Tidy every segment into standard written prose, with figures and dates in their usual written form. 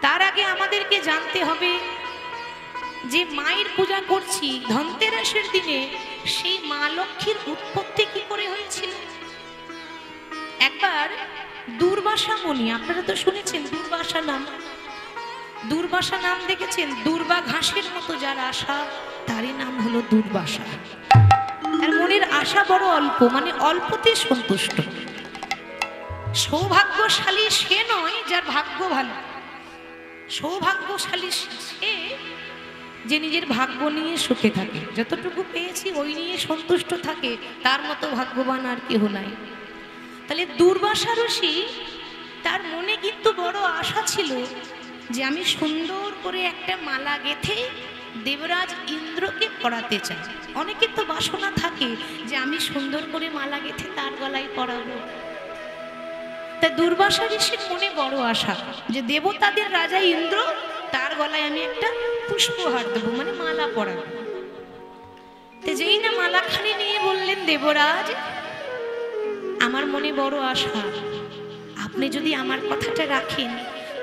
তার আগে আমাদেরকে জানতে হবে যে মায়ের পূজা করছি ধনতেরাসের দিনে, সেই মা লক্ষ্মীর উৎপত্তি কি করে হয়েছিল। একবার দুর্বাসা মুনি, আপনারা তো শুনেছেন দুর্বাসা নাম, দুর্বাসা নাম দেখেছেন, দুর্বা ঘাসের মতো যার আশা তারই নাম হলো দুর্বাসা। তার মনের আশা বড় অল্প, মানে অল্পতে সন্তুষ্ট। সৌভাগ্যশালী সে নয় যার ভাগ্য ভালো, সৌভাগ্যশালী সে যে নিজের ভাগ্য নিয়ে সুখে থাকে, যতটুকু পেয়েছি ওই নিয়ে সন্তুষ্ট থাকে, তার মতো ভাগ্যবান আর কেহ নাই। তাহলে দুর্বাসা ঋষি, তার মনে কিন্তু বড় আশা ছিল যে আমি সুন্দর করে একটা মালা গেঁথে দেবরাজ ইন্দ্রকে পরাতে চাই। অনেকের তো বাসনা থাকে যে আমি সুন্দর করে মালা গেঁথে তার গলায় পরাবো। তাই দুর্বাসা ঋষির মনে বড় আশা যে দেবতাদের রাজা ইন্দ্র, তার গলায় আমি একটা পুষ্পহার দেবো, মানে মালা পরাবো। তো যেই না মালাখানি নিয়ে বললেন দেবরাজ, আমার মনে বড় আশা, আপনি যদি আমার কথাটা রাখেন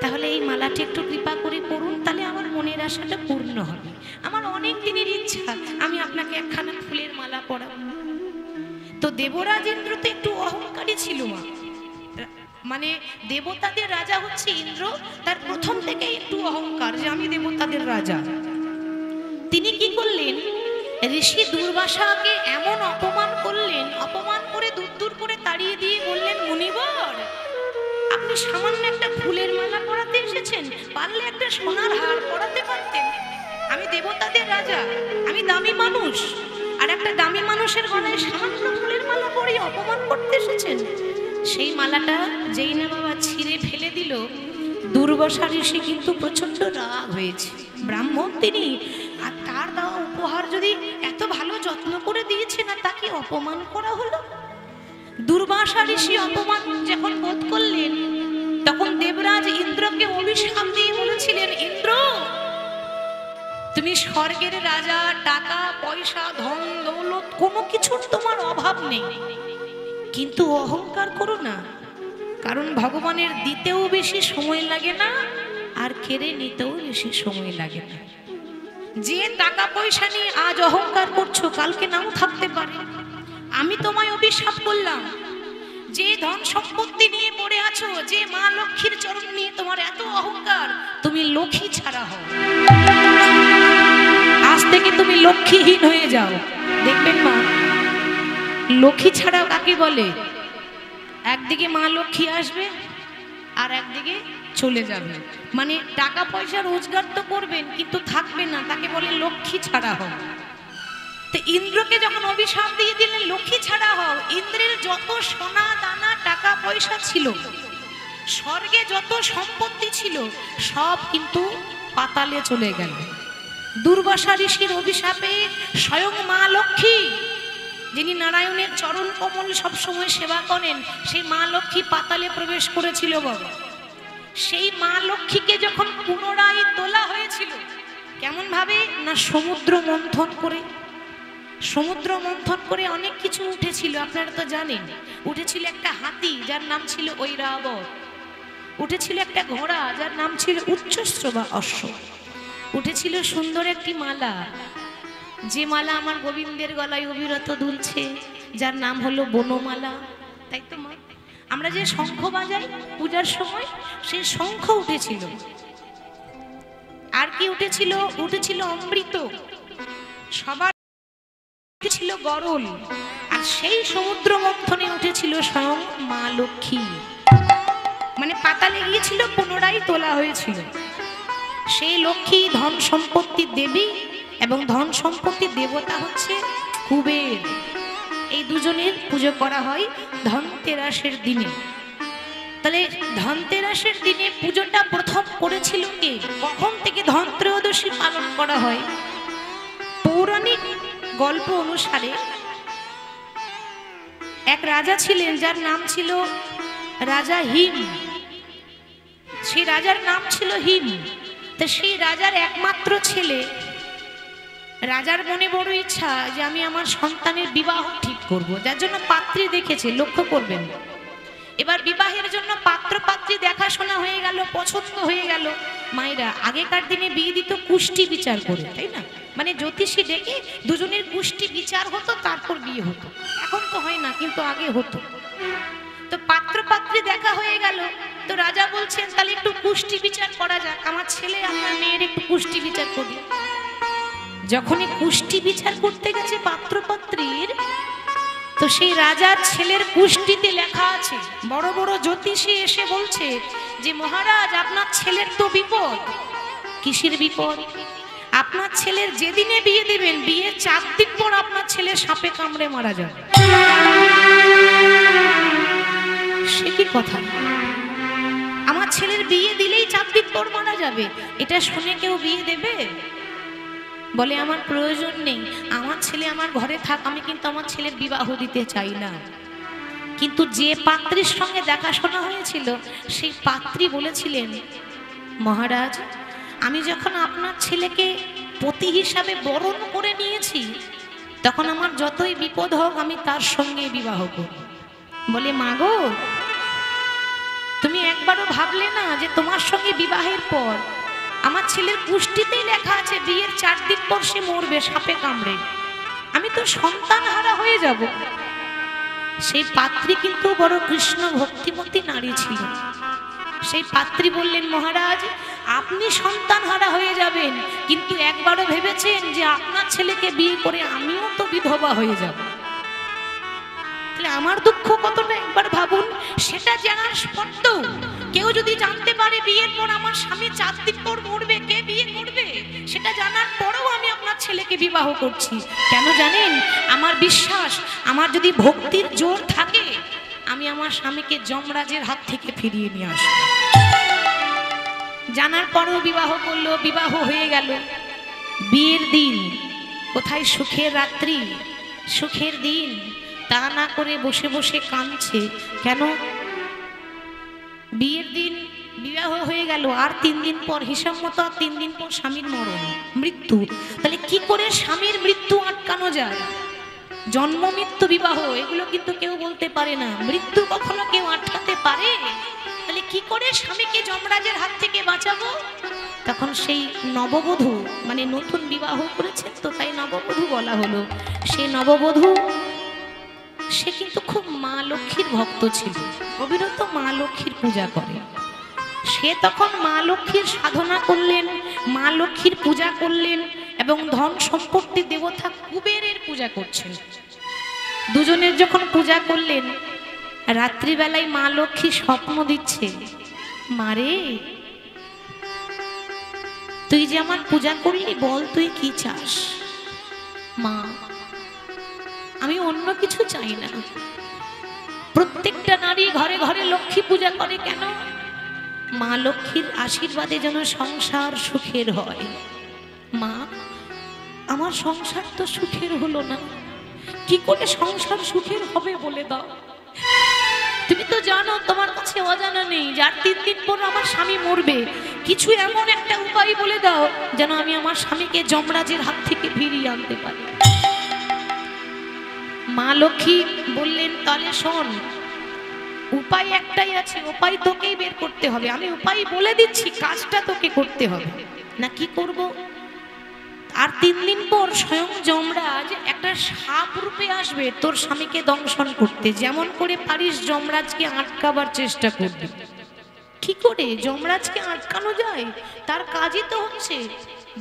তাহলে এই মালাটি একটু কৃপা করে করুন, তাহলে আমার মনের আশাটা পূর্ণ হবে। আমার অনেক দিনের ইচ্ছা, আমি আপনাকে একখানা ফুলের মালা পরাবো। তো দেবরাজ ইন্দ্র তো একটু অহংকারী ছিল, মানে দেবতাদের রাজা হচ্ছে ইন্দ্র, তার প্রথম থেকে একটু অহংকার যে আমি দেবতাদের রাজা। তিনি কি করলেন, ঋষি দুর্বাসাকে এমন অপমান করলেন, অপমান করে দূর দূর করে তাড়িয়ে দিয়ে বললেন, মুনিবর আপনি সামান্য একটা ফুলের মালা পরাতে এসেছেন, পারলে একটা সোনার হার পরাতে পারতেন। আমি দেবতাদের রাজা, আমি দামি মানুষ, আর একটা দামি মানুষের গলায় সামান্য ফুলের মালা পরিয়ে অপমান করতে এসেছেন। সেই মালাটা যেই না বাবা ছিঁড়ে ফেলে দিল, দুর্বাসা ঋষি কিন্তু প্রচন্ড রাগ হয়েছে। ব্রাহ্মণ তিনি, আর তার দেওয়া উপহার যদি এত ভালো যত্ন করে দিয়েছে না, তাকে অপমান করা হলো। দুর্বাসা ঋষি অপমান যখন বোধ করলেন, তখন দেবরাজ ইন্দ্রকে অভিশাপ দিয়ে বলেছিলেন, ইন্দ্র তুমি স্বর্গের রাজা, টাকা পয়সা ধন দৌলত কোনো কিছুর তোমার অভাব নেই, কিন্তু অহংকার করো না, কারণ ভগবানের দিতেও বেশি সময় লাগে না, আর কেড়ে নিতেও বেশি সময় লাগে না। যে টাকা পয়সা নিয়ে আজ অহংকার করছো, কালকে নাও থাকতে পারে। আমি তোমায় অভিশাপ করলাম, যে ধন সম্পত্তি নিয়ে পড়ে আছো, যে মা লক্ষ্মীর চরণ নিয়ে তোমার এত অহংকার, তুমি লক্ষ্মী ছাড়া হও, আজ থেকে তুমি লক্ষ্মীহীন হয়ে যাও। দেখবেন মা, লক্ষ্মী ছাড়া কাকে বলে, একদিকে মা লক্ষ্মী আসবে আর একদিকে চলে যাবে, মানে টাকা পয়সা রোজগার তো করবেন কিন্তু থাকবে না, তাকে বলে লক্ষ্মী ছাড়া হও। তো ইন্দ্রকে যখন অভিশাপ দিয়ে দিলেন লক্ষ্মী ছাড়া হও, ইন্দ্রের যত সোনা দানা টাকা পয়সা ছিল, স্বর্গে যত সম্পত্তি ছিল, সব কিন্তু পাতালে চলে গেল। দুর্বাসা ঋষির অভিশাপে স্বয়ং মা লক্ষ্মী, যিনি নারায়ণের চরণ কমল সবসময় সেবা করেন, সেই মা লক্ষ্মী পাতালে প্রবেশ করেছিল বাবা। সেই মা লক্ষ্মীকে যখন পুনরায় তোলা হয়েছিল, কেমন ভাবে না, সমুদ্র মন্থন করে, সমুদ্র মন্থন করে অনেক কিছু উঠেছিল, আপনারা তো জানেন। উঠেছিল একটা হাতি যার নাম ছিল ঐরাবত, উঠেছিল একটা ঘোড়া যার নাম ছিল উচ্চশ্র বা অশ্ব, উঠেছিল সুন্দর একটি মালা, যে মালা আমার গোবিন্দের গলায় অবিরত দুলছে, যার নাম হলো বনমালা। তাই তো মা, আমরা যে শঙ্খ বাজাই পূজার সময়, সেই শঙ্খ উঠেছিল। আর কি উঠেছিল, উঠেছিল অমৃত, সবার উঠেছিল গরল, আর সেই সমুদ্র মন্থনে উঠেছিল স্বয়ং মা লক্ষ্মী, মানে পাতালে গিয়েছিল, পুনরায় তোলা হয়েছিল। সেই লক্ষ্মী ধন সম্পত্তির দেবী এবং ধন সম্পত্তির দেবতা হচ্ছে কুবের। এই দুজনের পুজো করা হয় ধনতেরাসের দিনে। তাহলে ধনতেরাসের দিনে পুজোটা প্রথম করেছিল কে, কখন থেকে ধনত্রয়োদশী পালন করা হয়? পৌরাণিক গল্প অনুসারে এক রাজা ছিলেন যার নাম ছিল রাজা হিম। সেই রাজার নাম ছিল হিম। তো সেই রাজার একমাত্র ছেলে, রাজার মনে বড় ইচ্ছা যে আমি আমার সন্তানের বিবাহ ঠিক করব, যার জন্য পাত্রী দেখেছে, লক্ষ্য করবেন। এবার বিবাহের জন্য পাত্র পাত্রী দেখাশোনা হয়ে গেল, পছন্দ হয়ে গেল, মায়েরা আগেকার দিনে বিয়ে দিত কুষ্টি বিচার করে, তাই না? মানে জ্যোতিষী ডেকে দুজনের কুষ্টি বিচার হতো, তারপর বিয়ে হতো। এখন তো হয় না, কিন্তু আগে হতো। তো পাত্র পাত্রী দেখা হয়ে গেল, তো রাজা বলছেন তাহলে একটু কুষ্টি বিচার করা যাক, আমার ছেলে আপনার মেয়ের একটু কুষ্টি বিচার করি। যখনই কুষ্টি বিচার করতে গেছে পাত্র পাত্রীর, তো সেই রাজার ছেলের কুষ্টিতে লেখা আছে, বড় বড় জ্যোতিষী এসে বলছে যে মহারাজ আপনার ছেলের তো বিপদ। কিসের বিপদ? আপনার ছেলের যেদিনে বিয়ে দেবেন, বিয়ের 4 দিন পর আপনার ছেলে সাপে কামড়ে মারা যাবে। সে কি কথা? আমার ছেলের বিয়ে দিলেই 4 দিন পর মারা যাবে, এটা শুনে কেউ বিয়ে দেবে? বলে আমার প্রয়োজন নেই, আমার ছেলে আমার ঘরে থাক, আমি কিন্তু আমার ছেলের বিবাহ দিতে চাই না। কিন্তু যে পাত্রীর সঙ্গে দেখাশোনা হয়েছিল, সেই পাত্রী বলেছিলেন মহারাজ আমি যখন আপনার ছেলেকে পতি হিসাবে বরণ করে নিয়েছি, তখন আমার যতই বিপদ হোক আমি তার সঙ্গে বিবাহ করব। বলে মাগো, তুমি একবারও ভাবলে না যে তোমার সঙ্গে বিবাহের পর আমার ছেলের কুষ্টিতেই লেখা আছে বিয়ের 4 দিন পর সে মরবে সাপে কামড়ে, আমি তো সন্তান হারা হয়ে যাব। সেই পাত্রী কিন্তু বড় কৃষ্ণ ভক্তিমতী নারী ছিল। সেই পাত্রী বললেন মহারাজ আপনি সন্তান হারা হয়ে যাবেন, কিন্তু একবারও ভেবেছেন যে আপনার ছেলেকে বিয়ে করে আমিও তো বিধবা হয়ে যাব? তাহলে আমার দুঃখ কতটা একবার ভাবুন। সেটা জানার সত্ত্বেও কেউ যদি জানতে পারে বিয়ের পর আমার স্বামী 4 দিন পর মরবে, কে বিয়ে করবে? সেটা জানার পরেও আমি আপনার ছেলেকে বিবাহ করছি। কেন জানেন? আমার বিশ্বাস, আমার যদি ভক্তির জোর থাকে, আমি আমার স্বামীকে যমরাজের হাত থেকে ফিরিয়ে নিয়ে আসবো। জানার পরেও বিবাহ করলো, বিবাহ হয়ে গেল। বিয়ের দিন কোথায় সুখের রাত্রি, সুখের দিন, তা না করে বসে বসে কাঁদছে। কেন? বিয়ের দিন বিবাহ হয়ে গেল, আর 3 দিন পর হিসাব মতো 3 দিন পর স্বামীর মরণ, মৃত্যু। তাহলে কি করে স্বামীর মৃত্যু আটকানো যায়? জন্ম মৃত্যু বিবাহ এগুলো কিন্তু কেউ বলতে পারে না, মৃত্যু কখনো কেউ আটকাতে পারে? তাহলে কি করে স্বামীকে যমরাজের হাত থেকে বাঁচাবো? তখন সেই নববধূ, মানে নতুন বিবাহ করেছে তো তাই নববধূ বলা হলো, সে নববধূ সে কিন্তু খুব মা লক্ষ্মীর ভক্ত ছিল, অবিরত মা লক্ষ্মীর পূজা করে। সে তখন মা লক্ষ্মীর সাধনা করলেন, মা লক্ষ্মীর পূজা করলেন এবং ধন সম্পত্তি দেবতা কুবেরের পূজা করছেন। দুজনের যখন পূজা করলেন, রাত্রিবেলায় মা লক্ষ্মী স্বপ্ন দিচ্ছে, মারে তুই যে আমার পূজা করলি, বল তুই কি চাস? মা আমি অন্য কিছু চাই না। প্রত্যেকটা নারী ঘরে ঘরে লক্ষ্মী পূজা করে কেন? মা লক্ষ্মীর আশীর্বাদে যেন সংসার সুখের হয়। মা আমার সংসার তো সুখের হলো না, কি করে সংসার সুখের হবে বলে দাও। তুমি তো জানো তোমার কাছে অজানা নেই, যার 3 দিন পর আমার স্বামী মরবে, কিছু এমন একটা উপায় বলে দাও যেন আমি আমার স্বামীকে যমরাজের হাত থেকে ফিরিয়ে আনতে পারি। মা লক্ষ্মী বললেন তাহলে শোন, উপায় একটাই আছে, উপায় তোকেই বের করতে হবে। আমি উপায় বলে দিচ্ছি, কাজটা তোকে করতে হবে। না কি করব? আর 3 দিন পর স্বয়ং যমরাজ একটা সাপ রূপে আসবে তোর স্বামীকে দংশন করতে। যেমন করে পারিস যমরাজকে আটকাবার চেষ্টা করবি। কি করে যমরাজকে আটকানো যায়? তার কাজই তো হচ্ছে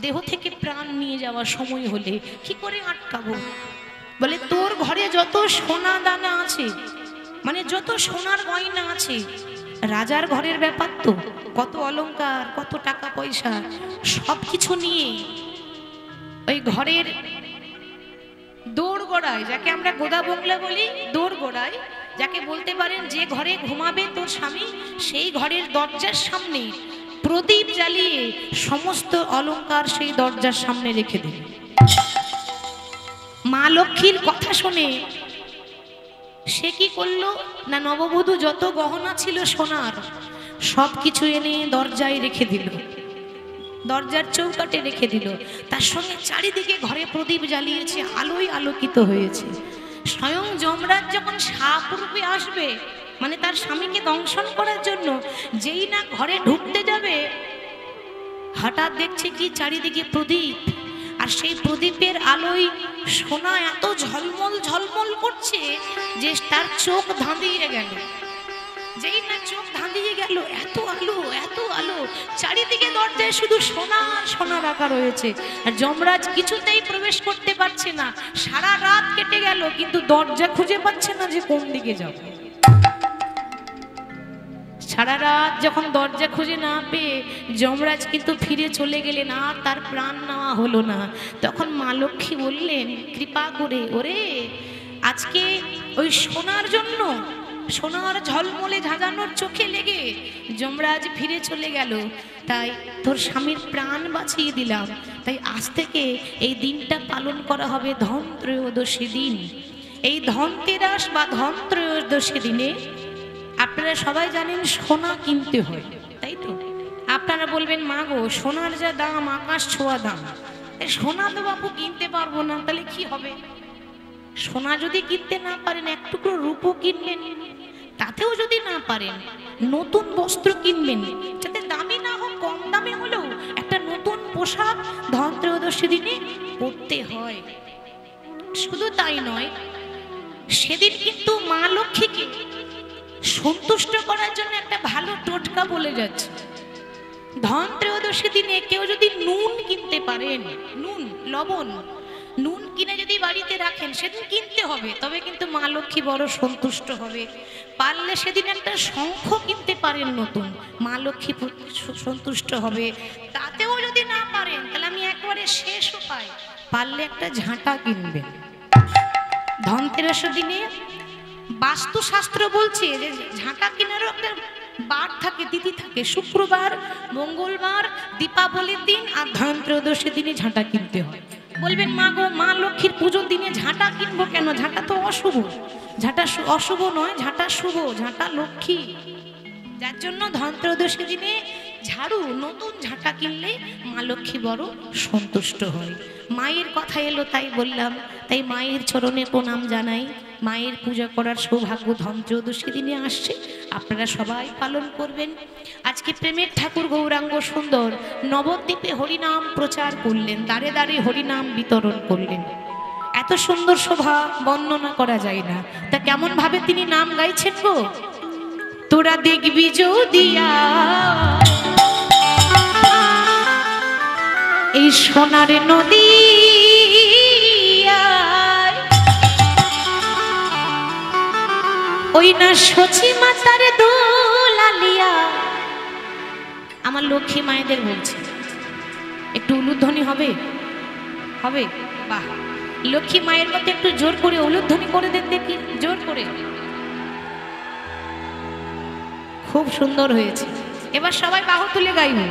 দেহ থেকে প্রাণ নিয়ে যাওয়ার সময় হলে কি করে আটকাবো? বলে তোর ঘরে যত সোনা দানা আছে, মানে যত সোনার গয়না আছে, রাজার ঘরের ব্যাপার তো, কত অলংকার, কত টাকা পয়সা, সব কিছু নিয়ে ওই ঘরের দৌড় গোড়ায়, যাকে আমরা গোদা বাংলা বলি, দৌড় গোড়ায়, যাকে বলতে পারেন যে ঘরে ঘুমাবে তোর স্বামী, সেই ঘরের দরজার সামনে প্রদীপ জ্বালিয়ে সমস্ত অলংকার সেই দরজার সামনে রেখে দেবে। মা লক্ষ্মীর কথা শুনে সে কি করলো না, নববধূ যত গহনা ছিল সোনার সব কিছু এনে দরজায় রেখে দিল, দরজার চৌকাটে রেখে দিল। তার সঙ্গে চারিদিকে ঘরে প্রদীপ জ্বালিয়েছে, আলোয় আলোকিত হয়েছে। স্বয়ং যমরাজ যখন সাপ রূপে আসবে, মানে তার স্বামীকে দংশন করার জন্য, যেই না ঘরে ঢুকতে যাবে, হঠাৎ দেখছে কি চারিদিকে প্রদীপ, আর সেই প্রদীপের আলোয় সোনা এত ঝলমল ঝলমল করছে যে তার চোখ ধাঁধিয়ে গেল। যেই না চোখ ধাঁধিয়ে গেল, এত আলো এত আলো, চারিদিকে দরজায় শুধু সোনা সোনা রাখা রয়েছে। আর যমরাজ কিছুতেই প্রবেশ করতে পারছে না। সারা রাত কেটে গেল, কিন্তু দরজা খুঁজে পাচ্ছে না যে কোন দিকে যাবে। সারা রাত যখন দরজা খুঁজে না পেয়ে যমরাজ কিন্তু ফিরে চলে গেলেন, আর তার প্রাণ নেওয়া হলো না। তখন মা লক্ষ্মী বললেন কৃপা করে, ওরে আজকে ওই সোনার জন্য, সোনার ঝলমলে ঝাঁঝানোর চোখে লেগে যমরাজ ফিরে চলে গেল, তাই তোর স্বামীর প্রাণ বাঁচিয়ে দিলাম। তাই আজ থেকে এই দিনটা পালন করা হবে ধনত্রয়োদশী দিন। এই ধনতেরাস বা ধনত্রয়োদশী দিনে আপনারা সবাই জানেন সোনা কিনতে হয়, তাই তো? আপনারা বলবেন মা গো, সোনার যা দাম, আকাশ ছোঁয়া দাম, সোনা তো বাপু কিনতে পারবো না, তাহলে কি হবে? সোনা যদি কিনতে না পারেন, এক টুকরো রূপো কিনবেন। তাতেও যদি না পারেন, নতুন বস্ত্র কিনবেন, যাতে দামি না হোক, কম দামে হলেও একটা নতুন পোশাক ধনত্রয়োদশী দিনে পরতে হয়। শুধু তাই নয়, সেদিন কিন্তু মা লক্ষ্মীকে সন্তুষ্ট করার জন্য একটা ভালো টোটকা বলে যাচ্ছে। ধনত্রয়োদশী দিনে কেউ যদি নুন কিনতে পারেন, নুন লবণ, নুন কিনে যদি বাড়িতে রাখেন, সেদিন কিনতে হবে, তবে কিন্তু মা লক্ষ্মী বড় সন্তুষ্ট হবে। পারলে সেদিন একটা শঙ্খ কিনতে পারেন নতুন, মা লক্ষ্মী সন্তুষ্ট হবে। তাতেও যদি না পারেন, তাহলে আমি একবারে শেষ উপায়, পারলে একটা ঝাঁটা কিনবেন। ধনতেরাসের দিনে বাস্তুশাস্ত্র বলছে যে ঝাঁটা কেনারও একটা বার থাকে, তিথি থাকে। শুক্রবার, মঙ্গলবার, দীপাবলির দিন আর ধনত্রয়োদশীর দিনে ঝাঁটা কিনতে হয়। বলবেন মা গো, মা লক্ষ্মীর পুজোর দিনে ঝাঁটা কিনবো কেন? ঝাঁটা তো অশুভ। ঝাঁটা অশুভ নয়, ঝাঁটা শুভ, ঝাঁটা লক্ষ্মী। যার জন্য ধনত্রয়োদশী দিনে ঝাড়ু, নতুন ঝাঁটা কিনলে মা লক্ষ্মী বড় সন্তুষ্ট হয়। মায়ের কথা এলো তাই বললাম, তাই মায়ের চরণে প্রণাম জানাই। মায়ের পূজা করার সৌভাগ্য ধনত্রয়োদশী দিনে আসছে, আপনারা সবাই পালন করবেন। আজকে প্রেমের ঠাকুর গৌরাঙ্গ সুন্দর নবদ্বীপে হরিনাম প্রচার করলেন, দ্বারে দ্বারে হরিনাম বিতরণ করলেন। এত সুন্দর শোভা বর্ণনা করা যায় না। তা কেমন ভাবে তিনি নাম গাইছেন গো? তোরা দেখবি যদিয়া এই সোনার নদী, ওই না সচি মাতার দোলালিয়া। আমার লক্ষ্মী মায়েদের বলছে, একটু উলুধ্বনি হবে? হবে? বাহ, লক্ষ্মী মায়ের মধ্যে একটু জোর করে উলুধ্বনি করে দেন দেখি, জোর করে। খুব সুন্দর হয়েছে। এবার সবাই বাহু তুলে গাইবে।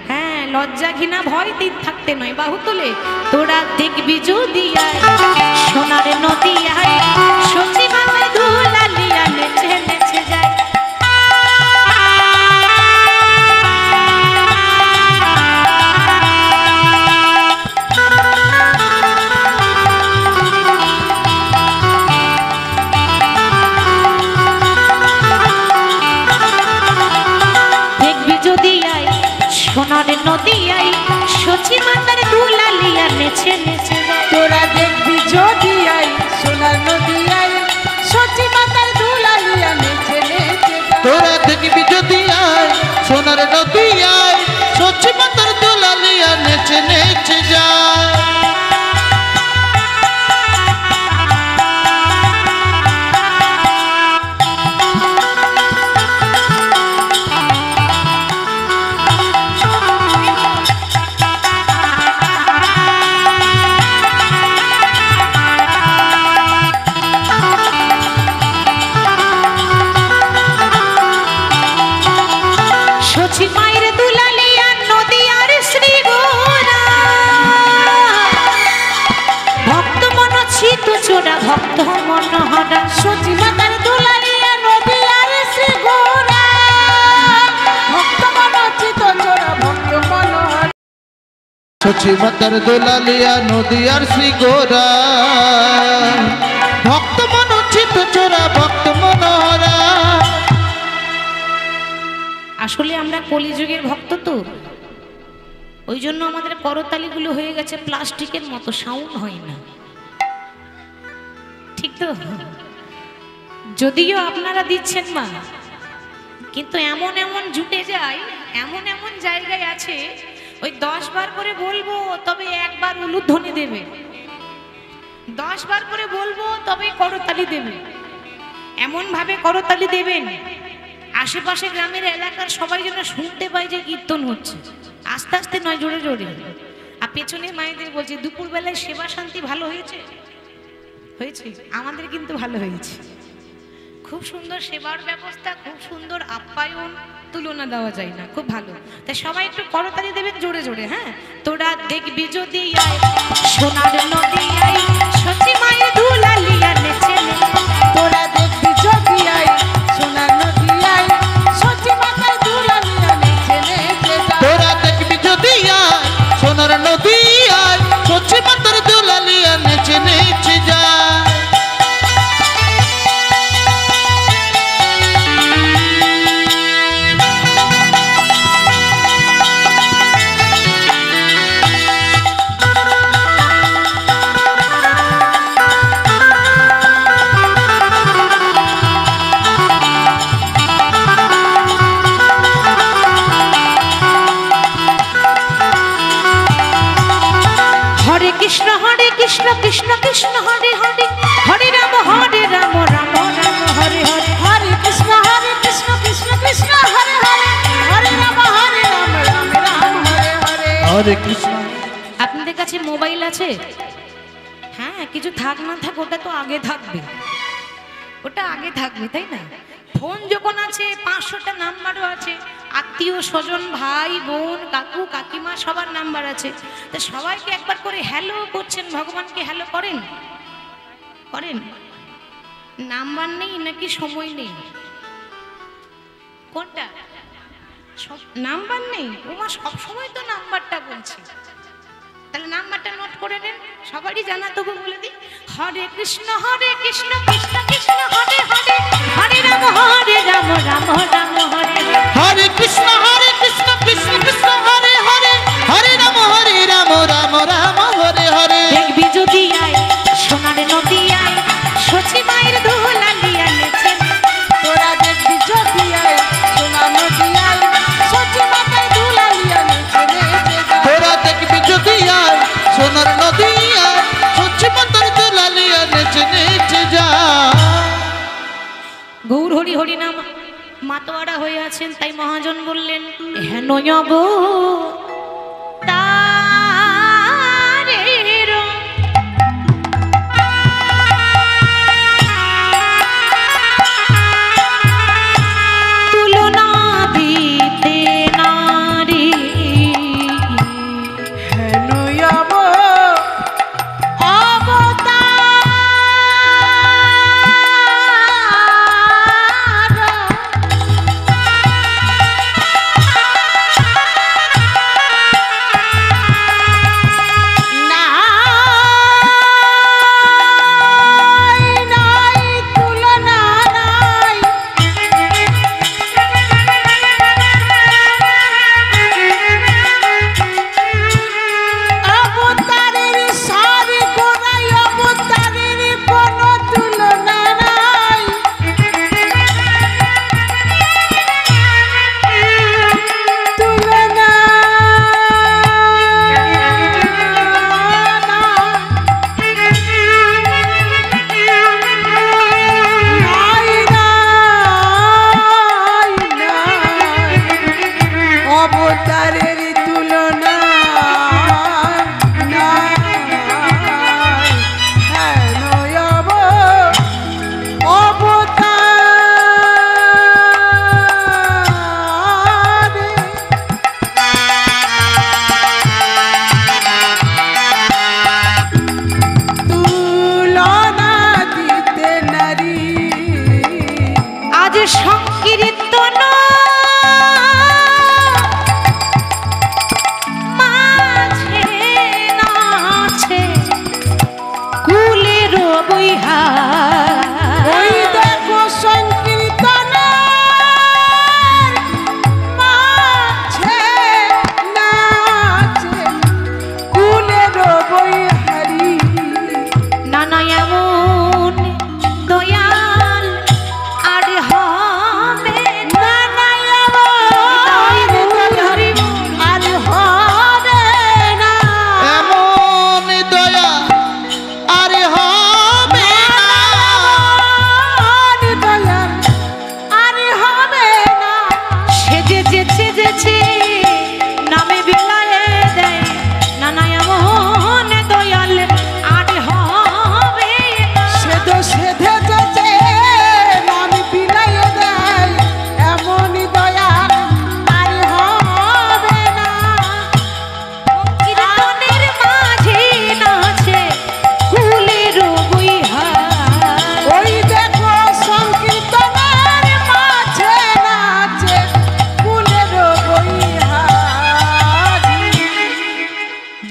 হ্যাঁ, লজ্জা ঘৃণা ভয় দিন থাকতে নয়, বাহু তুলে। তোরা দেখবি যদি সোনার নদী আয়, সচি মাতার দোলালিয়া নেচে নেচে যায়। সোনার নদী আই, সচি মাতার দুলালিয়া নেচে নেচে যায়। তোরা দেখবি যদি আই, সোনার নদী আই, সচি মাতার দুলালিয়া নেচে নেচে যায়। তোরা দেখবি যদি আই, সোনার নদী আই, সচি মাতার দুলালিয়া নেচে নেচে যায়। ভক্ত মনোহরা, সচি মাতার দুলালিয়া নদী আর শ্রী গৌরা, ভক্ত মনোচিত চোরা ভক্ত মনোহর। সচি মাতার দুলালিয়া নদী আর শ্রী গৌরা, ভক্ত মনোচিত চোরা ভক্ত মনোহরা। আসলে আমরা কলিযুগের ভক্ত তো, ওই জন্য আমাদের করতালিগুলো হয়ে গেছে প্লাস্টিকের মতো, সাউন্ড হয় না, ঠিক তো? যদিও আপনারা দিচ্ছেন মা, কিন্তু এমন এমন জুটে যায়, এমন এমন জায়গায় আছে ওই 10 বার করে বলবো তবে একবার উলুধ্বনি দেবে, 10 বার করে বলবো তবে করতালি দেবে, এমন ভাবে করতালি দেবেন আশেপাশে গ্রামের এলাকার সবাই যেন শুনতে পায় যে কীর্তন হচ্ছে, আস্তে আস্তে নয়, জোরে জোরে। আর পেছনে মায়েদের বলছে দুপুরবেলায় সেবা শান্তি ভালো হয়েছে, হয়েছে, আমাদের কিন্তু ভালো হয়েছে, খুব সুন্দর সেবার ব্যবস্থা, খুব সুন্দর আপ্যায়ন, তুলনা দেওয়া যায় না, খুব ভালো। তাই সবাই একটু করতালি দেবেন জোরে জোরে। হ্যাঁ, তোরা দেখবি যদি আয় সোনার নদী আয় সচি মায়ের দুলালিয়া নেচে, তোরা দেখবি যদি আয় সোনার নদী আয় সচি মাতার দুলালিয়া নেচে নেচে যায়। তোরা দেখবি যদি আয় সোনার নদী আয় সচি মাতার দুলালিয়া নেচে নেচে যায়। কৃষ্ণ কৃষ্ণ কৃষ্ণ হরে হরে, হরে রাম রাম রাম হরে হরে, হরে কৃষ্ণ কৃষ্ণ কৃষ্ণ হরে হরে, হরে রাম রাম রাম হরে হরে। হরে কৃষ্ণ। আপনাদের কাছে মোবাইল আছে? হ্যাঁ, কিছু থাক না থাক ওটা তো আগে থাকবে, ওটা আগে থাকবে, তাই না? ফোন যখন আছে 500টা নাম্বারও আছে, আত্মীয় স্বজন ভাই বোন কাকু কাকিমা সবার নাম্বার আছে, তো সবাইকে একবার করে হ্যালো করছেন, ভগবানকে হ্যালো করেন? করেন? নাম্বার নেই নাকি সময় নেই? কোনটা? সব নাম্বার নেই? ওমা সব সময় তো নাম্বারটা বলছি, তাহলে নাম্বারটা নোট করে নেন, সবারই জানা, তবু বলে দিই। হরে কৃষ্ণ কৃষ্ণ কৃষ্ণ হরে হরে, হরে রাম রাম রাম হরে হরে, হরে কৃষ্ণ কৃষ্ণ কৃষ্ণ হরে হরে, হরে রাম রাম রাম হরে হরে। দেখবি যদি আয় সোনার নদী আয় সচি মায়ের দুলালিয়া নেচে, তোরা দেখবি যদি আয় সোনার নদী আয় সচি মাতার দুলালিয়া নেচে নেচে যায়। তোরা দেখবি যদি আয় সোনার নদী আয় সচি মাতার দুলালিয়া নেচে নেচে যায়। গৌর হরি হরি নাম মাতোয়ারা হয়ে আছেন, তাই মহাজন বললেন হেন অব তারের তুলনা দিতে নারী, হেন অব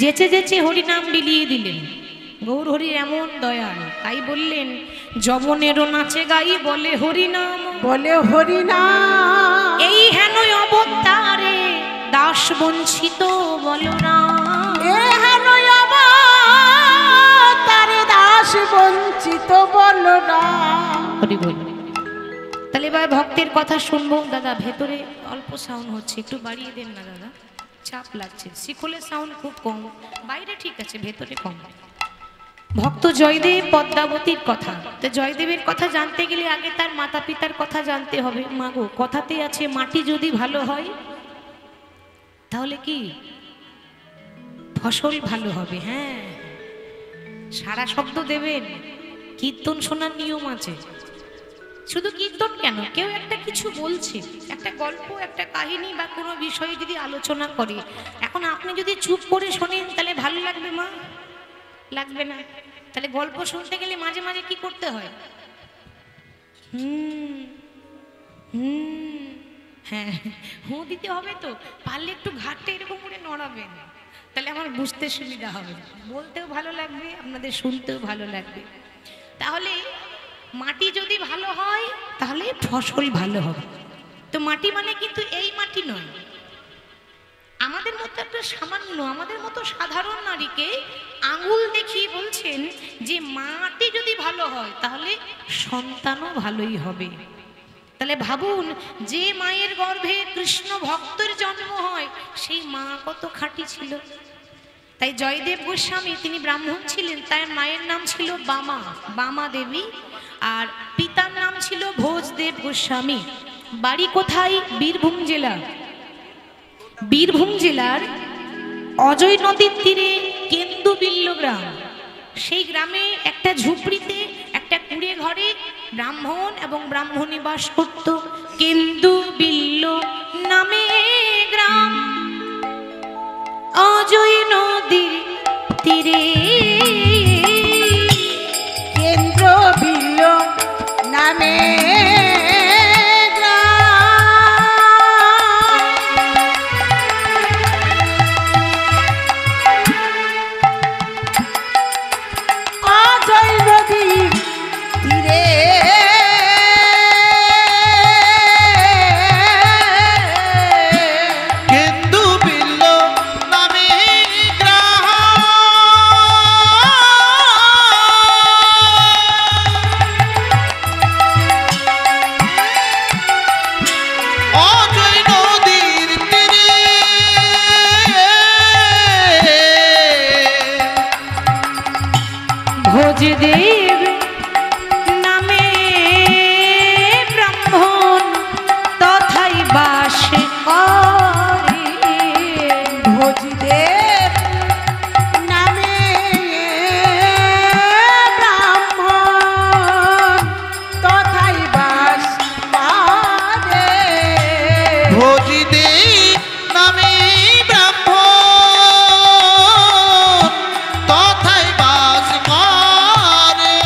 যেচে যেচে হরিনাম বিলিয়ে দিলেন। গৌর হরি এমন দয়াল, তাই বললেন যবনেরও নাচে গাই বলে হরিনাম, বলে হরিনাম। এই হেন অবতারে দাস বঞ্চিত বলরাম, এ হেন অবতারে দাস বঞ্চিত বলরাম। হরি বল। তাহলে এবার ভক্তের কথা শুনবো। দাদা ভেতরে অল্প সাউন্ড হচ্ছে, একটু বাড়িয়ে দেন না দাদা, চাপ লাগছে। শিখলে সাউন্ড খুব কম, বাইরে ঠিক আছে, ভেতরে কম। ভক্ত জয়দেব পদ্মাবতীর কথা, তো জয়দেবের কথা জানতে গেলে আগে তার মাতা পিতার কথা জানতে হবে। মাগো, কথাতে আছে মাটি যদি ভালো হয় তাহলে কি ফসল ভালো হবে। হ্যাঁ, সারা শব্দ দেবেন। কীর্তন শোনার নিয়ম আছে। শুধু কীর্তন কেন, কেউ একটা কিছু বলছে, একটা গল্প, একটা কাহিনী বা কোনো বিষয়ে যদি আলোচনা করে, এখন আপনি যদি চুপ করে শোনেন তাহলে ভালো লাগবে মা? লাগবে না। তাহলে গল্প শুনতে গেলে মাঝে মাঝে কি করতে হয়? হ্যাঁ, হুঁ দিতে হবে। তো পারলে একটু ঘাটটা এরকম করে নড়াবেন, তাহলে আমার বুঝতে সুবিধা হবে, বলতেও ভালো লাগবে, আপনাদের শুনতেও ভালো লাগবে। তাহলে মাটি যদি ভালো হয় তাহলে ফসল ভালো হবে। তো মাটি মানে কিন্তু এই মাটি নয়, আমাদের মতো একটা সামান্য, আমাদের মতো সাধারণ নারীকে আঙুল দেখিয়ে বলছেন যে মাটি যদি ভালো হয় তাহলে সন্তানও ভালোই হবে। তাহলে ভাবুন, যে মায়ের গর্ভে কৃষ্ণ ভক্তের জন্ম হয় সেই মা কত খাঁটি ছিল। তাই জয়দেব গোস্বামী তিনি ব্রাহ্মণ ছিলেন, তার মায়ের নাম ছিল বামা, বামা দেবী, আর পিতার নাম ছিল ভোজদেব গোস্বামী। বাড়ি কোথায়? বীরভূম জেলা। বীরভূম জেলার অজয় নদীর তীরে কেন্দুবিল্ল গ্রাম। সেই গ্রামে একটা ঝুপড়িতে একটা কুঁড়ে ঘরে ব্রাহ্মণ এবং ব্রাহ্মণী বাস করত। কেন্দুবিল্ল নামে গ্রাম, অজয় নদীর তীরে। কেন্দ্রবিল্ল নামে ভোজদেব নামে ব্রাহ্মণ তথাই বাস করে। ভোজদেব নামে ব্রাহ্মণ তথাই বাস করে। ভোজদেব নামে ব্রাহ্মণ তথায় বাস করে।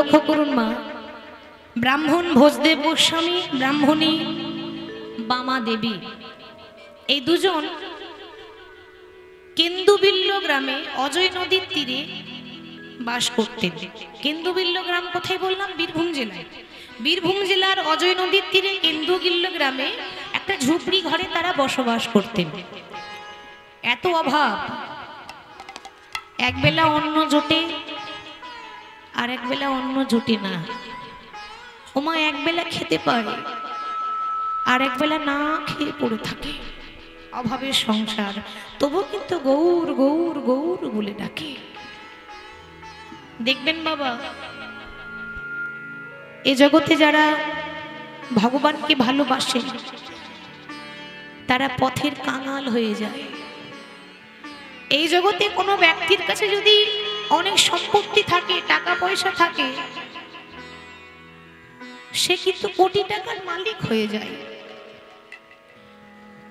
লক্ষ্য করুন মা, ব্রাহ্মণ ভোজদেব গোস্বামী, ব্রাহ্মণী বামা দেবী, এই দুজন কেন্দুবিল্ল গ্রামে অজয় নদীর তীরে বাস করতেন। কেন্দুবিল্ল গ্রাম কোথায় বললাম? বীরভূম জেলায়। বীরভূম জেলার অজয় নদীর তীরে কেন্দুবিল্ল গ্রামে একটা ঝুপড়ি ঘরে তারা বসবাস করতেন। এত অভাব, একবেলা অন্ন জোটে আর একবেলা অন্ন জোটে না। ওমা একবেলা খেতে পায় আর একবেলা না খেয়ে পড়ে থাকে, অভাবের সংসার। তবু কিন্তু গৌর গৌর গৌর বলে ডাকে। দেখবেন বাবা, এ জগতে যারা ভগবানকে ভালোবাসেন তারা পথের কাঙাল হয়ে যায়। এই জগতে কোনো ব্যক্তির কাছে যদি অনেক সম্পত্তি থাকে, টাকা পয়সা থাকে, সে কিন্তু কোটি টাকার মালিক হয়ে যায়।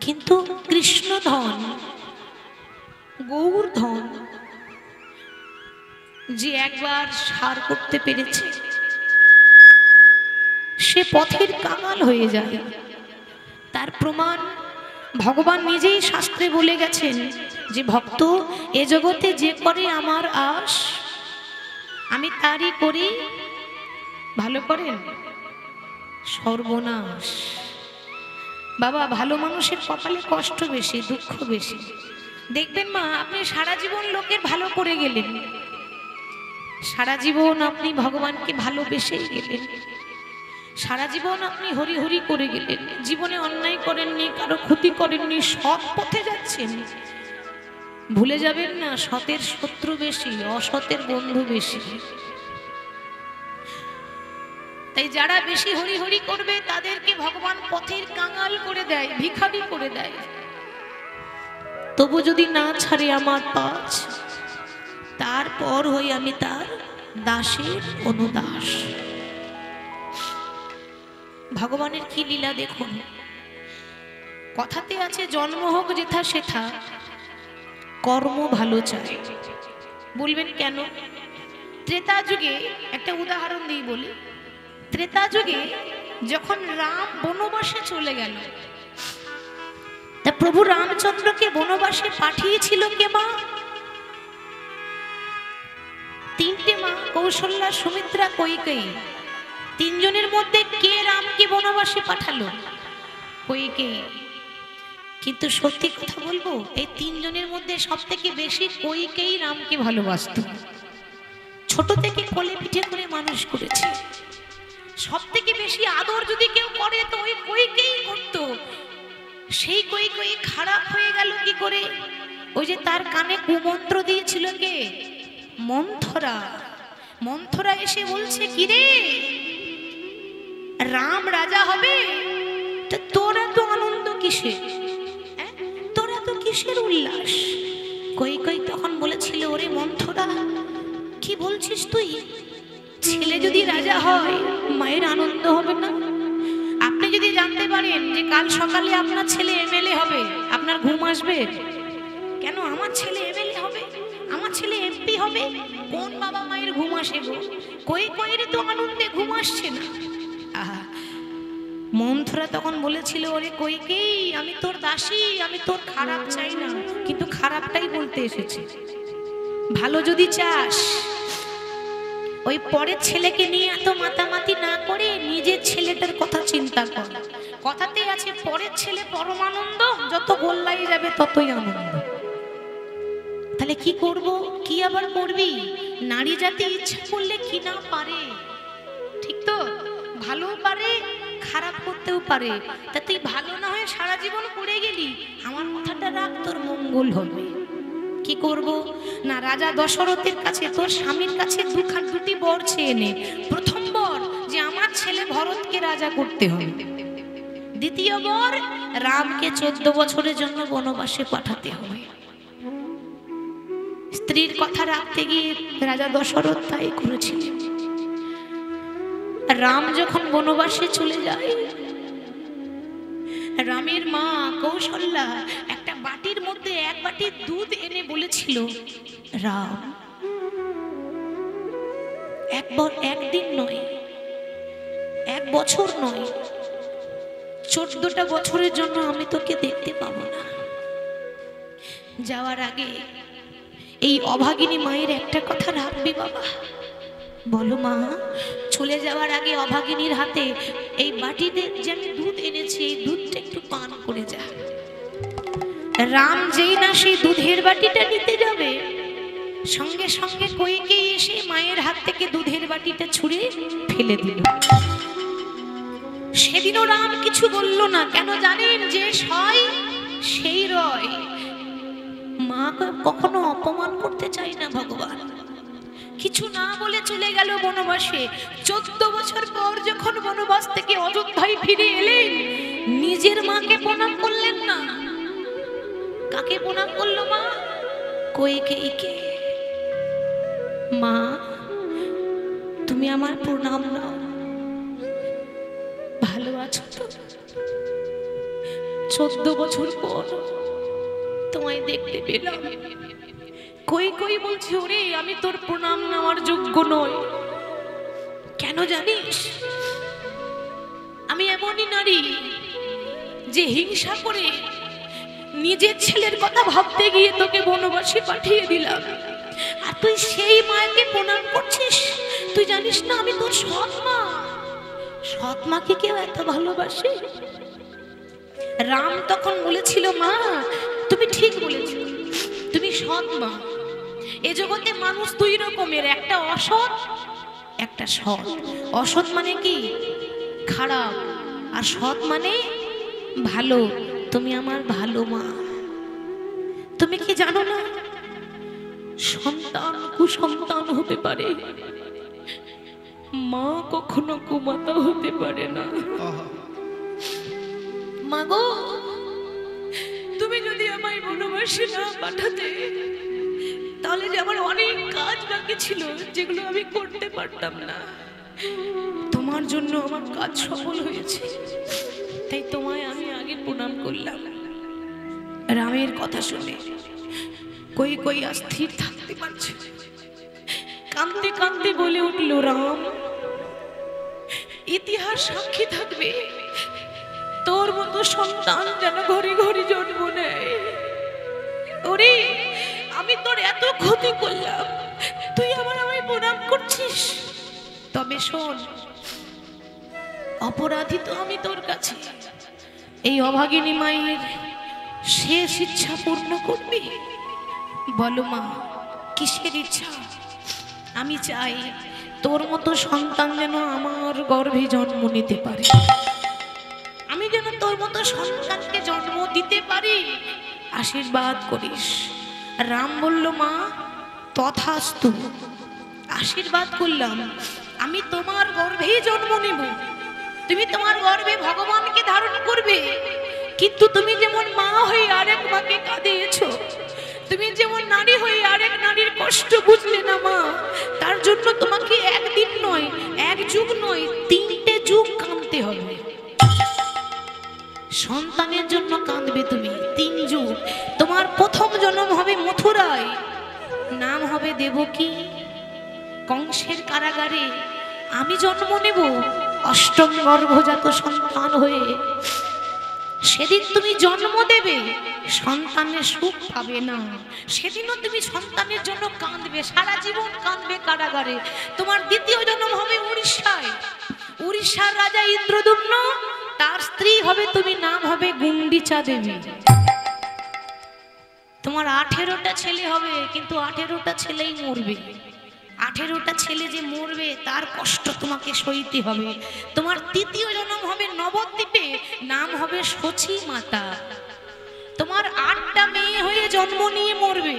কিন্তু কৃষ্ণ ধন, গৌর ধন যে একবার সার করতে পেরেছে, সে পথের কাঙাল হয়ে যায়। তার প্রমাণ ভগবান নিজেই শাস্ত্রে বলে গেছেন যে ভক্ত এ জগতে যে করে আমার আশ, আমি তারই করি ভালো করেন সর্বনাশ। বাবা, ভালো মানুষের কপালে কষ্ট বেশি, দুঃখ বেশি। দেখবেন মা, আপনি সারা জীবন লোকের ভালো করে গেলেন, সারা জীবন আপনি ভগবানকে ভালোবেসেই গেলেন, সারা জীবন আপনি হরি হরি করে গেলেন, জীবনে অন্যায় করেননি, কারো ক্ষতি করেননি, সৎ পথে যাচ্ছেন। ভুলে যাবেন না, সতের শত্রু বেশি, অসতের বন্ধু বেশি। তাই যারা বেশি হরি হরি করবে তাদেরকে ভগবান পথের কাঙাল করে দেয়, ভিখারি করে দেয়। তবু যদি না ছাড়ে আমার পাছ, তারপর হই আমি তার দাসের অনুদাস। ভগবানের কি লীলা দেখুন। কথাতে আছে জন্ম হোক যেথা সেথা, কর্ম ভালো চাই। বলবেন কেন? ত্রেতা যুগে, একটা উদাহরণ দিয়ে বলি, ত্রেতা যুগে যখন রাম বনবাসে চলে গেল, তা প্রভু রামচন্দ্রকে বনবাসে পাঠিয়েছিল কে মা? তিনটে মা, কৌশল্যা, সুমিত্রা, কৈকেয়ী। তিনজনের মধ্যে কে রামকে বনবাসে পাঠালো? কৈকেয়ী। কিন্তু সত্যি কথা বলবো, এই তিনজনের মধ্যে সব থেকে বেশি কৈকেয়ী রামকে ভালোবাসত। ছোট থেকে কোলে পিঠে করে মানুষ করেছে। সব থেকে বেশি আদর যদি কেউ করে তো ওই কৈকেয়ী করতো। সেই কৈকেয়ী খারাপ হয়ে গেল কি করে? ওই যে তার কানে কুমন্ত্র দিয়েছিল কে? মন্থরা। মন্থরা এসে বলছে, কি রে, রাম রাজা হবে, তো তোরা তো আনন্দ কিসে, তোরা তো কিসের উল্লাস? কৈকেয়ী তখন বলেছিল, ওরে মন্থরা, কি বলছিস তুই? ছেলে যদি রাজা হয় মায়ের আনন্দ হবে না? আপনি যদি জানতে পারেন যে কাল সকালে আপনার ছেলে এমএলএ হবে, আপনার ঘুম আসবে? কেন আমার ছেলে এমএলএ হবে, আমার ছেলে এমপি হবে, কোন বাবা মায়ের ঘুম আসে গো? কৈকেয়ীর তো আনন্দে ঘুম আসছে না। আহা, মন্থরা তখন বলেছিল, ওরে কৈকেয়ী, আমি তোর দাসী, আমি তোর খারাপ চাই না, কিন্তু খারাপটাই বলতে এসেছে। ভালো যদি চাস, ওই পরের ছেলেকে নিয়ে এত মাতামাতি না করে নিজের ছেলেটার কথা চিন্তা কর। কথাতেই আছে, পরের ছেলে পরমানন্দ, যত গোল্লাই যাবে ততই আনন্দ। তাহলে কি করব? কি আবার করবি? নারী জাতি ইচ্ছা করলে কি না পারে, ঠিক তো? ভালো পারে, খারাপ করতেও পারে। তা তুই ভালো না হয়ে সারা জীবন করে গেলি, আমার কথাটা রাখ, তোর মঙ্গল হবে। কি করব না, রাজা দশরথের কাছে, তোর স্বামীর কাছে দুটি বর চেয়ে নে। প্রথম বর যে আমার ছেলে ভরতকে রাজা করতে হবে। দ্বিতীয় বর, রামকে 14 বছরের জন্য বনবাসে পাঠাতে হবে। স্ত্রীর কথা রাখতে গিয়ে রাজা দশরথ তাই করেছিলেন। রাম যখন বনবাসে চলে যায়, রামের মা কৌশল্যা একটা বাটির মধ্যে 1 বাটি দুধ এনে বলেছিল, রাম 1 একদিন নয়, 1 বছর নয়, 14টা বছরের জন্য আমি তোকে দেখতে পাবো না। যাওয়ার আগে এই অভাগিনী মায়ের একটা কথা রাখবি বাবা। বলো মা, চলে যাওয়ার আগে অভাগিনীর হাতে এই বাটিতে যে আমি দুধ এনেছি, এই দুধটা একটু পান করে যা। রাম যেই না সেই দুধের বাটিটা নিতে যাবে, সঙ্গে সঙ্গে কইকেই এসে মায়ের হাত থেকে দুধের বাটিটা ছুঁড়ে ফেলে দিল। সেদিনও রাম কিছু বলল না। কেন জানেন? যে সয় সেই রয়। মা কখনো অপমান করতে চাই না ভগবান। কিছু না বলে চলে গেল বনবাসে। 14 বছর পর যখন বনবাস থেকে অযোধ্যায় ফিরে এলেন, নিজের মাকে প্রণাম করলেন না। কাকে প্রণাম করলো মা? কইকেয়ীকে। মা, তুমি আমার প্রণাম নাও, ভালো আছো তো? 14 বছর পর তোমায় দেখতে পেলাম। কই বলছি, ওরে আমি তোর প্রণাম নেওয়ার যোগ্য নই। কেন জানিস? আমি এমনই নারী যে হিংসা করে নিজের ছেলের কথা ভাবতে গিয়ে তোকে বনবাসে পাঠিয়ে দিলাম, আর তুই সেই মাকে প্রণাম করছিস। তুই জানিস না আমি তোর সৎ মা। সৎ মাকে কেউ এত ভালোবাসে? রাম তখন বলেছিল, মা তুমি ঠিক বলেছ, তুমি সৎ মা। এ জগতে মানুষ 2 রকমের, একটা অসৎ, একটা সৎ। অসৎ মানে কি? খারাপ। আর সৎ মানে ভালো। তুমি আমার ভালো মা। তুমি কি জানো না, সন্তান কুসন্তান হতে পারে, মা কখনো কুমাতা হতে পারে না। মাগো, তুমি যদি আমায় বনবাসে না পাঠাতে, তাহলে যে আমার অনেক কাজ বাকি ছিল যেগুলো আমি করতে পারতাম না। তোমার জন্য আমার কাজ সফল হয়েছে, তাই তোমায় আমি আগে প্রণাম করলাম। রামের কথা শুনে কই আর স্থির থাকতে পারছে, কাঁদতে কাঁদতে বলে উঠল, রাম, ইতিহাস সাক্ষী থাকবে তোর মতো সন্তান যেন ঘরে ঘরে জন্ম নেয়। ওরে, আমি তোর এত ক্ষতি করলাম, তুই আমায় প্রণাম করছিস? তবে শোন, অপরাধী তো আমি তোর কাছে। এই অভাগিনী মায়ের শেষ ইচ্ছা পূর্ণ করবি? বলো মা, কিসের ইচ্ছা? আমি চাই তোর মতো সন্তান যেন আমার গর্ভে জন্ম নিতে পারে, আমি যেন তোর মতো সন্তানকে জন্ম দিতে পারি। আশীর্বাদ করিস। রাম বলল, মা তথাস্তু। আশীর্বাদ করলাম, আমি তোমার গর্ভেই জন্ম নেব। তুমি তোমার গর্ভে ভগবানকে ধারণ করবে। কিন্তু তুমি যেমন মা হয়ে আরেক মাকে কাঁদিয়েছো, তুমি যেমন নারী হয়ে আরেক নারীর কষ্ট বুঝলে না মা, তার জন্য তোমাকে একদিন নয়, 1 যুগ নয়, 3টে যুগ কাঁদতে হবে। সন্তানের জন্য কাঁদবে তুমি 3 যুগ। তোমার প্রথম জন্ম হবে মথুরায়, নাম হবে দেবকী। কংসের কারাগারে আমি জন্ম নেব 8ম গর্ভজাত সন্তান হয়ে। সেদিন তুমি জন্ম দেবে, সন্তানের সুখ পাবে না। সেদিনও তুমি সন্তানের জন্য কাঁদবে, সারা জীবন কাঁদবে কারাগারে। তোমার দ্বিতীয় জন্ম হবে উড়িষ্যায়। উড়িষ্যার রাজা ইন্দ্রদুম্ন, তার স্ত্রী হবে তুমি, নাম হবে গুন্ডিচা দেবী। তোমার 18টা ছেলে হবে, কিন্তু 18টা ছেলেই মরবে। 18টা ছেলে যে মরবে তার কষ্ট তোমাকে সইতে হবে। তোমার তৃতীয় জন্ম হবে নবদ্বীপে, নাম হবে শচী মাতা। তোমার 8টা মেয়ে হয়ে জন্ম নিয়ে মরবে,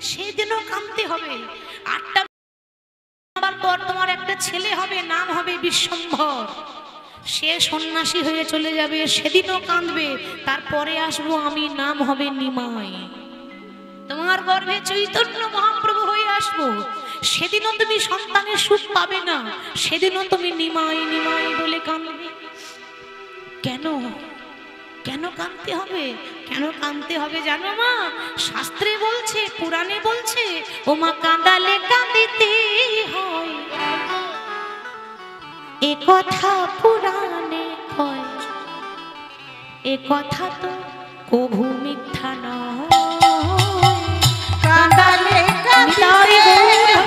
সেদিনও কাঁদতে হবে। 8টা পর তোমার একটা ছেলে হবে, নাম হবে বিশ্বম্ভর। সে সন্ন্যাসী হয়ে চলে যাবে, সেদিনও কাঁদবে। তারপরে আসবো আমি, নাম হবে নিমাই। তোমার গর্ভে চৈতন্য মহাপ্রভু হয়ে আসবো, সেদিনও তুমি সন্তানের সুখ পাবে না, সেদিনও তুমি নিমাই নিমাই বলে কাঁদবে। কেন কেন কাঁদতে হবে? কেন কাঁদতে হবে জানো মা? শাস্ত্রে বলছে, পুরাণে বলছে, ও মা কাঁদালে কাঁদিতে হয়, এ কথা পুরাণে কয়, এ কথা তো কভু মিথ্যা নয়। কাঁদালে কাঁদিতে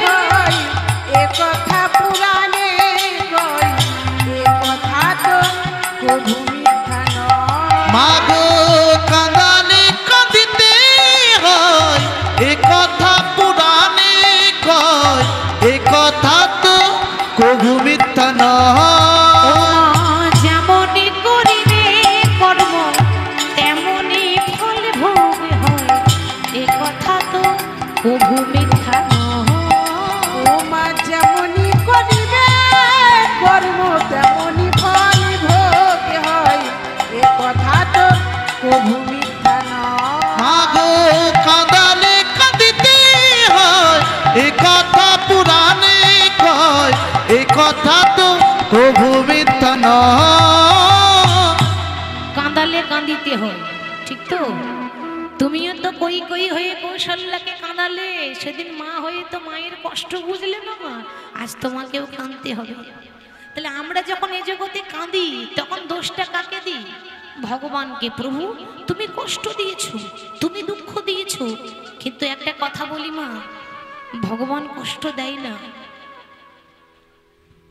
হয়, এ কথা পুরাণে কয়, এ কথা তো কভু মিথ্যা নয়। মাগো কাঁদালে কাঁদিতে হয়, এ কথা পুরাণে কয়, এ কথা তো কভু মিথ্যা নয়। যেমনই করিবে কর্ম তেমনই ফল ভোগ হয়, এ কথা তো কভু মিথ্যা নয়। ও মা যেমনই করিবে কর্ম তেমনই ফল ভোগ হয়, এ কথা তো কভু মিথ্যা নয়। মাগো কাঁদালে কাঁদিতে হয়, এ কথা পুরাণে কয়, এ কথা তো কভু মিথ্যা নয়। কাঁদালে কাঁদিতে হয়, ঠিক তো? তুমিও তো কই কই হয়ে কৌশল্যাকে কাঁদালে, সেদিন মা হয়ে তো মায়ের কষ্ট বুঝলে না মা, আজ তোমাকেও কাঁদতে হবে। তাহলে আমরা যখন এ জগতে কাঁদি তখন দোষটা কাকে দিই? ভগবানকে। প্রভু তুমি কষ্ট দিয়েছো, তুমি দুঃখ দিয়েছো, কিন্তু একটা কথা বলি মা, ভগবান কষ্ট দেয় না।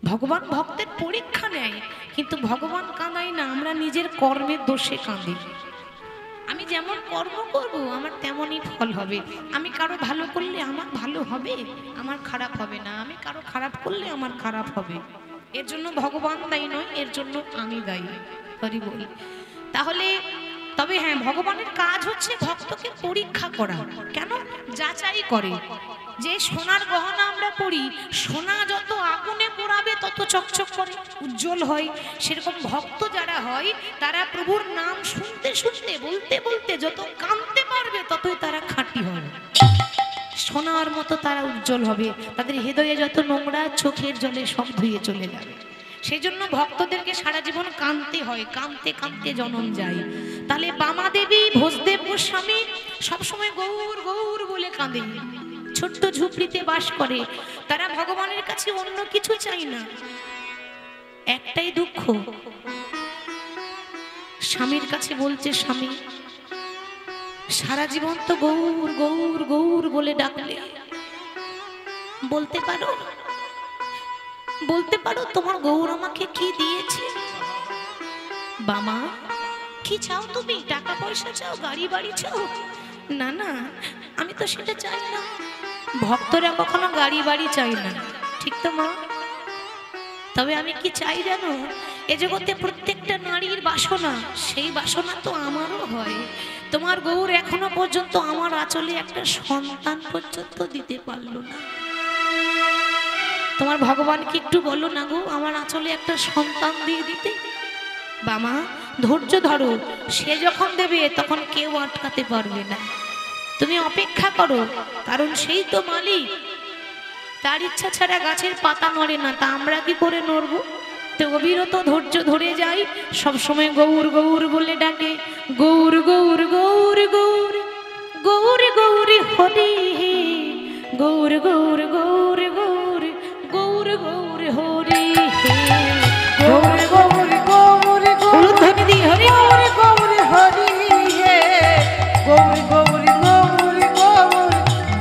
ভগবান ভক্তের পরীক্ষা নেয়, কিন্তু ভগবান কাঁদায় না। আমরা নিজের কর্মের দোষে কাঁদি। আমি যেমন কর্ম করব আমার তেমনই ফল হবে। আমি কারো ভালো করলে আমার ভালো হবে, আমার খারাপ হবে না। আমি কারো খারাপ করলে আমার খারাপ হবে। এর জন্য ভগবান দায়ী নয়, এর জন্য আমি দায়ী। হরি বল। তাহলে তবে হ্যাঁ, ভগবানের কাজ হচ্ছে ভক্তকে পরীক্ষা করা। কেন? যাচাই করে। যে সোনার গহনা আমরা পরি, সোনা যত আগুনে পোড়াবে তত চকচক করে, উজ্জ্বল হয়। সেরকম ভক্ত যারা হয় তারা প্রভুর নাম শুনতে শুনতে, বলতে বলতে যত কাঁদতে পারবে ততই তারা খাঁটি হবে, সোনার মতো তারা উজ্জ্বল হবে। তাদের হৃদয়ে যত নোংরা চোখের জলে সব ধুয়ে চলে যাবে। সেই জন্য ভক্তদেরকে সারা জীবন কাঁদতে হয়, কাঁদতে কাঁদতে জনম যায়। তাহলে বামা দেবী, ভোজদেব গোস্বামী সবসময় গৌর গৌর বলে কাঁদে, ছোট্ট ঝুপড়িতে বাস করে। তারা ভগবানের কাছে অন্য কিছু চাই না, একটাই দুঃখ। স্বামীর কাছে বলছে, স্বামী সারা জীবন তো গৌর গৌর গৌর বলে ডাকলে, বলতে পারো, বলতে পারো তোমার গৌর আমাকে কি দিয়েছে? বামা কি চাও তুমি? টাকা পয়সা চাও, গাড়ি বাড়ি চাও? না না, আমি তো সেটা চাই না। ভক্তরা কখনো গাড়ি বাড়ি চাই না, ঠিক তো মা? তবে আমি কি চাই জানো? এ জগতে প্রত্যেকটা নারীর বাসনা, সেই বাসনা তো আমারও হয়। তোমার গৌর এখনো পর্যন্ত আমার আঁচলে একটা সন্তান পর্যন্ত দিতে পারলো না। তোমার ভগবানকে একটু বলো না গো, আমার আঁচলে একটা সন্তান দিয়ে দিতে। বামা ধৈর্য ধরো, সে যখন দেবে তখন কেউ আটকাতে পারবে না। তুমি অপেক্ষা করো, কারণ সেই তো মালিক, তার ইচ্ছা ছাড়া গাছের পাতা নড়ে না। তা আমরা কি করে নড়বো? তো অবিরত ধৈর্য ধরে যাই, সবসময় গৌর গৌর বলে ডাকে, গৌর গৌর গৌর গৌর গৌর গৌর হরি হে, গৌর গৌর গৌর গৌর গৌর গৌর হরি হে, গৌর গৌর গৌর গৌর ধ্বনি দি হরি গৌর গৌর হরি হে, গৌর গৌর গৌর গৌর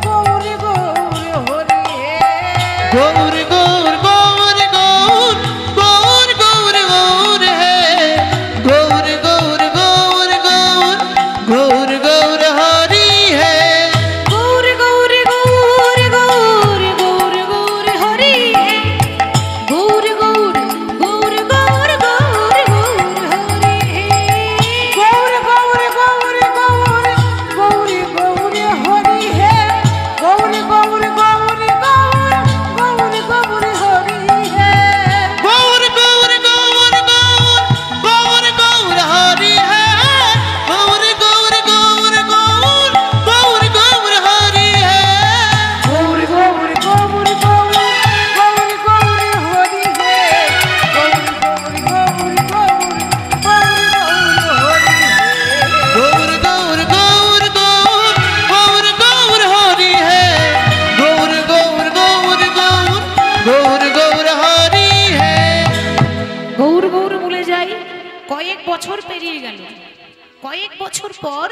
গৌর গৌর হরি হে। গৌর গৌর গৌর গৌর গৌর গৌর গৌর হে, গৌর গৌর বছর পেরিয়ে গেল। কয়েক বছর পর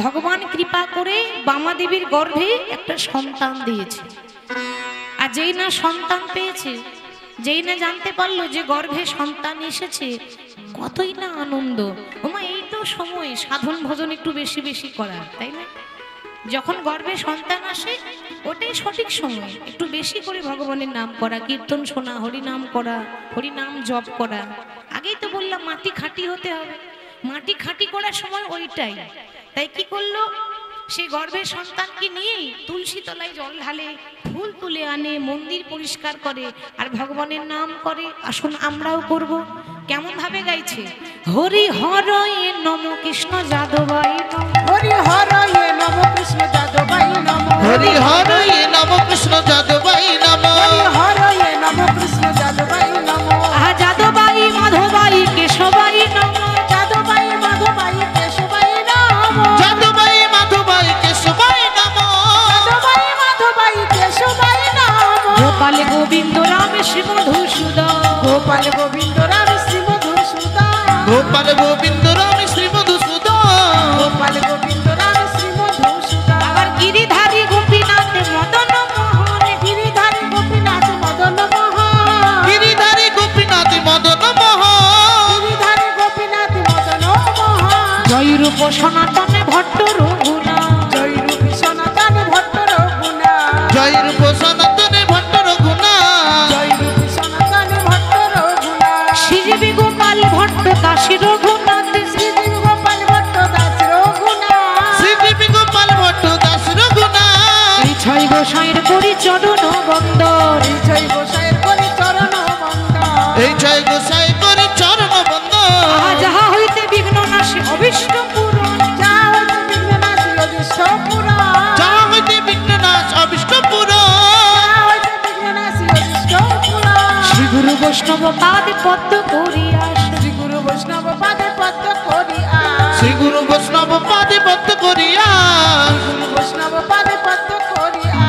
ভগবান কৃপা করে বামাদেবীর গর্ভে একটা সন্তান দিয়েছে। আর যেই না সন্তান পেয়েছে, যেই না জানতে পারলো যে গর্ভে সন্তান এসেছে, কতই না আনন্দ। ওমা এই তো সময় সাধন ভজন একটু বেশি বেশি করা, তাই না? যখন গর্ভে সন্তান আসে ওটাই সঠিক সময় একটু বেশি করে ভগবানের নাম করা, কীর্তন শোনা, হরিনাম করা, হরিনাম জপ করা। আগেই তো বললাম মাটি খাঁটি হতে হবে, মাটি খাঁটি করার সময় ওইটাই। তাই কি করলো, সেই গর্ভের সন্তানকে নিয়েই তুলসী তলায় জল ঢালে, ফুল তুলে আনে, মন্দির পরিষ্কার করে আর ভগবানের নাম করে। আসুন আমরাও করব। কেমন ভাবে গাইছে, হরি হরয়ে নম কৃষ্ণ যাদবায় নম, হরি হরয়ে নম কৃষ্ণ যাদবায় নম, হরি হরয়ে নম কৃষ্ণ যাদবায় নম, হরি হরয়ে নম কৃষ্ণ যাদবায় নম, আহা যাদবাই মাধবাই কেশবাই নম, যাদবাই মাধবাই কেশবায় নম, যাদবাই মাধবাই কেশবায় নম, যাদবাই মাধবাই কেশবায় নম, গোপাল গোবিন্দ রাম শ্রী মধুসূদন, গোপাল গোবিন্দ রাম শ্রী মধুসূদন, গোপাল গোবিন্দ রাম শ্রী মধুসূদন, গোপাল গোবিন্দ রাম শ্রী মধুসূদন, আবার গিরিধারী গোপীনাথ মদন মোহন, গিরিধারী গোপীনাথ মদন মোহন, গিরিধারী গোপীনাথ মদন মোহন, গিরিধারী গোপীনাথ মদন মোহন, জয় রূপ সনাতন ভট্ট রঘুনাথ, জয় রূপী সনাতন ভট্ট রঘুনাথ, জয় রূপ সনাতনে ভট্ট রঘুনাথ, জয় রূপী সনাতন ভট্ট রঘুনাথ, শ্রীজীবী গোপাল ভট্ট দাসী রঘুনাথ, শ্রীদেবী গোপাল ভট্ট দাস রঘুনাথ, শ্রীদেবী গোপাল ভট্ট দাস রঘুনাথ, এই ছয় গোসাইয়ের করি চরণ বন্দর, এই জয় গোসাইয়ের করে চরণ বন্দন, এই জয় গোসাই করে চরণ বন্ধ, আহা যাহা হইতে বিঘ্ন নাশে অভীষ্ট পূরণ, যা হইতে বিঘ্ননাশী অদৃষ্ট পুরাণ, যা হইতে বিঘ্ননাশ অভীষ্ট পুরন, যা হইতে বিঘ্ননাশী অদৃষ্ট পুরাণ, শ্রী গুরু বৈষ্ণব পাদে পদ্ম করিয়াস, শ্রী গুরু বৈষ্ণব পাদে পদ্ম করিয়া, শ্রী গুরু বৈষ্ণব পাদে বদ্ধ করিয়া, গুরু বৈষ্ণব পাদে পদ্ম করিয়া,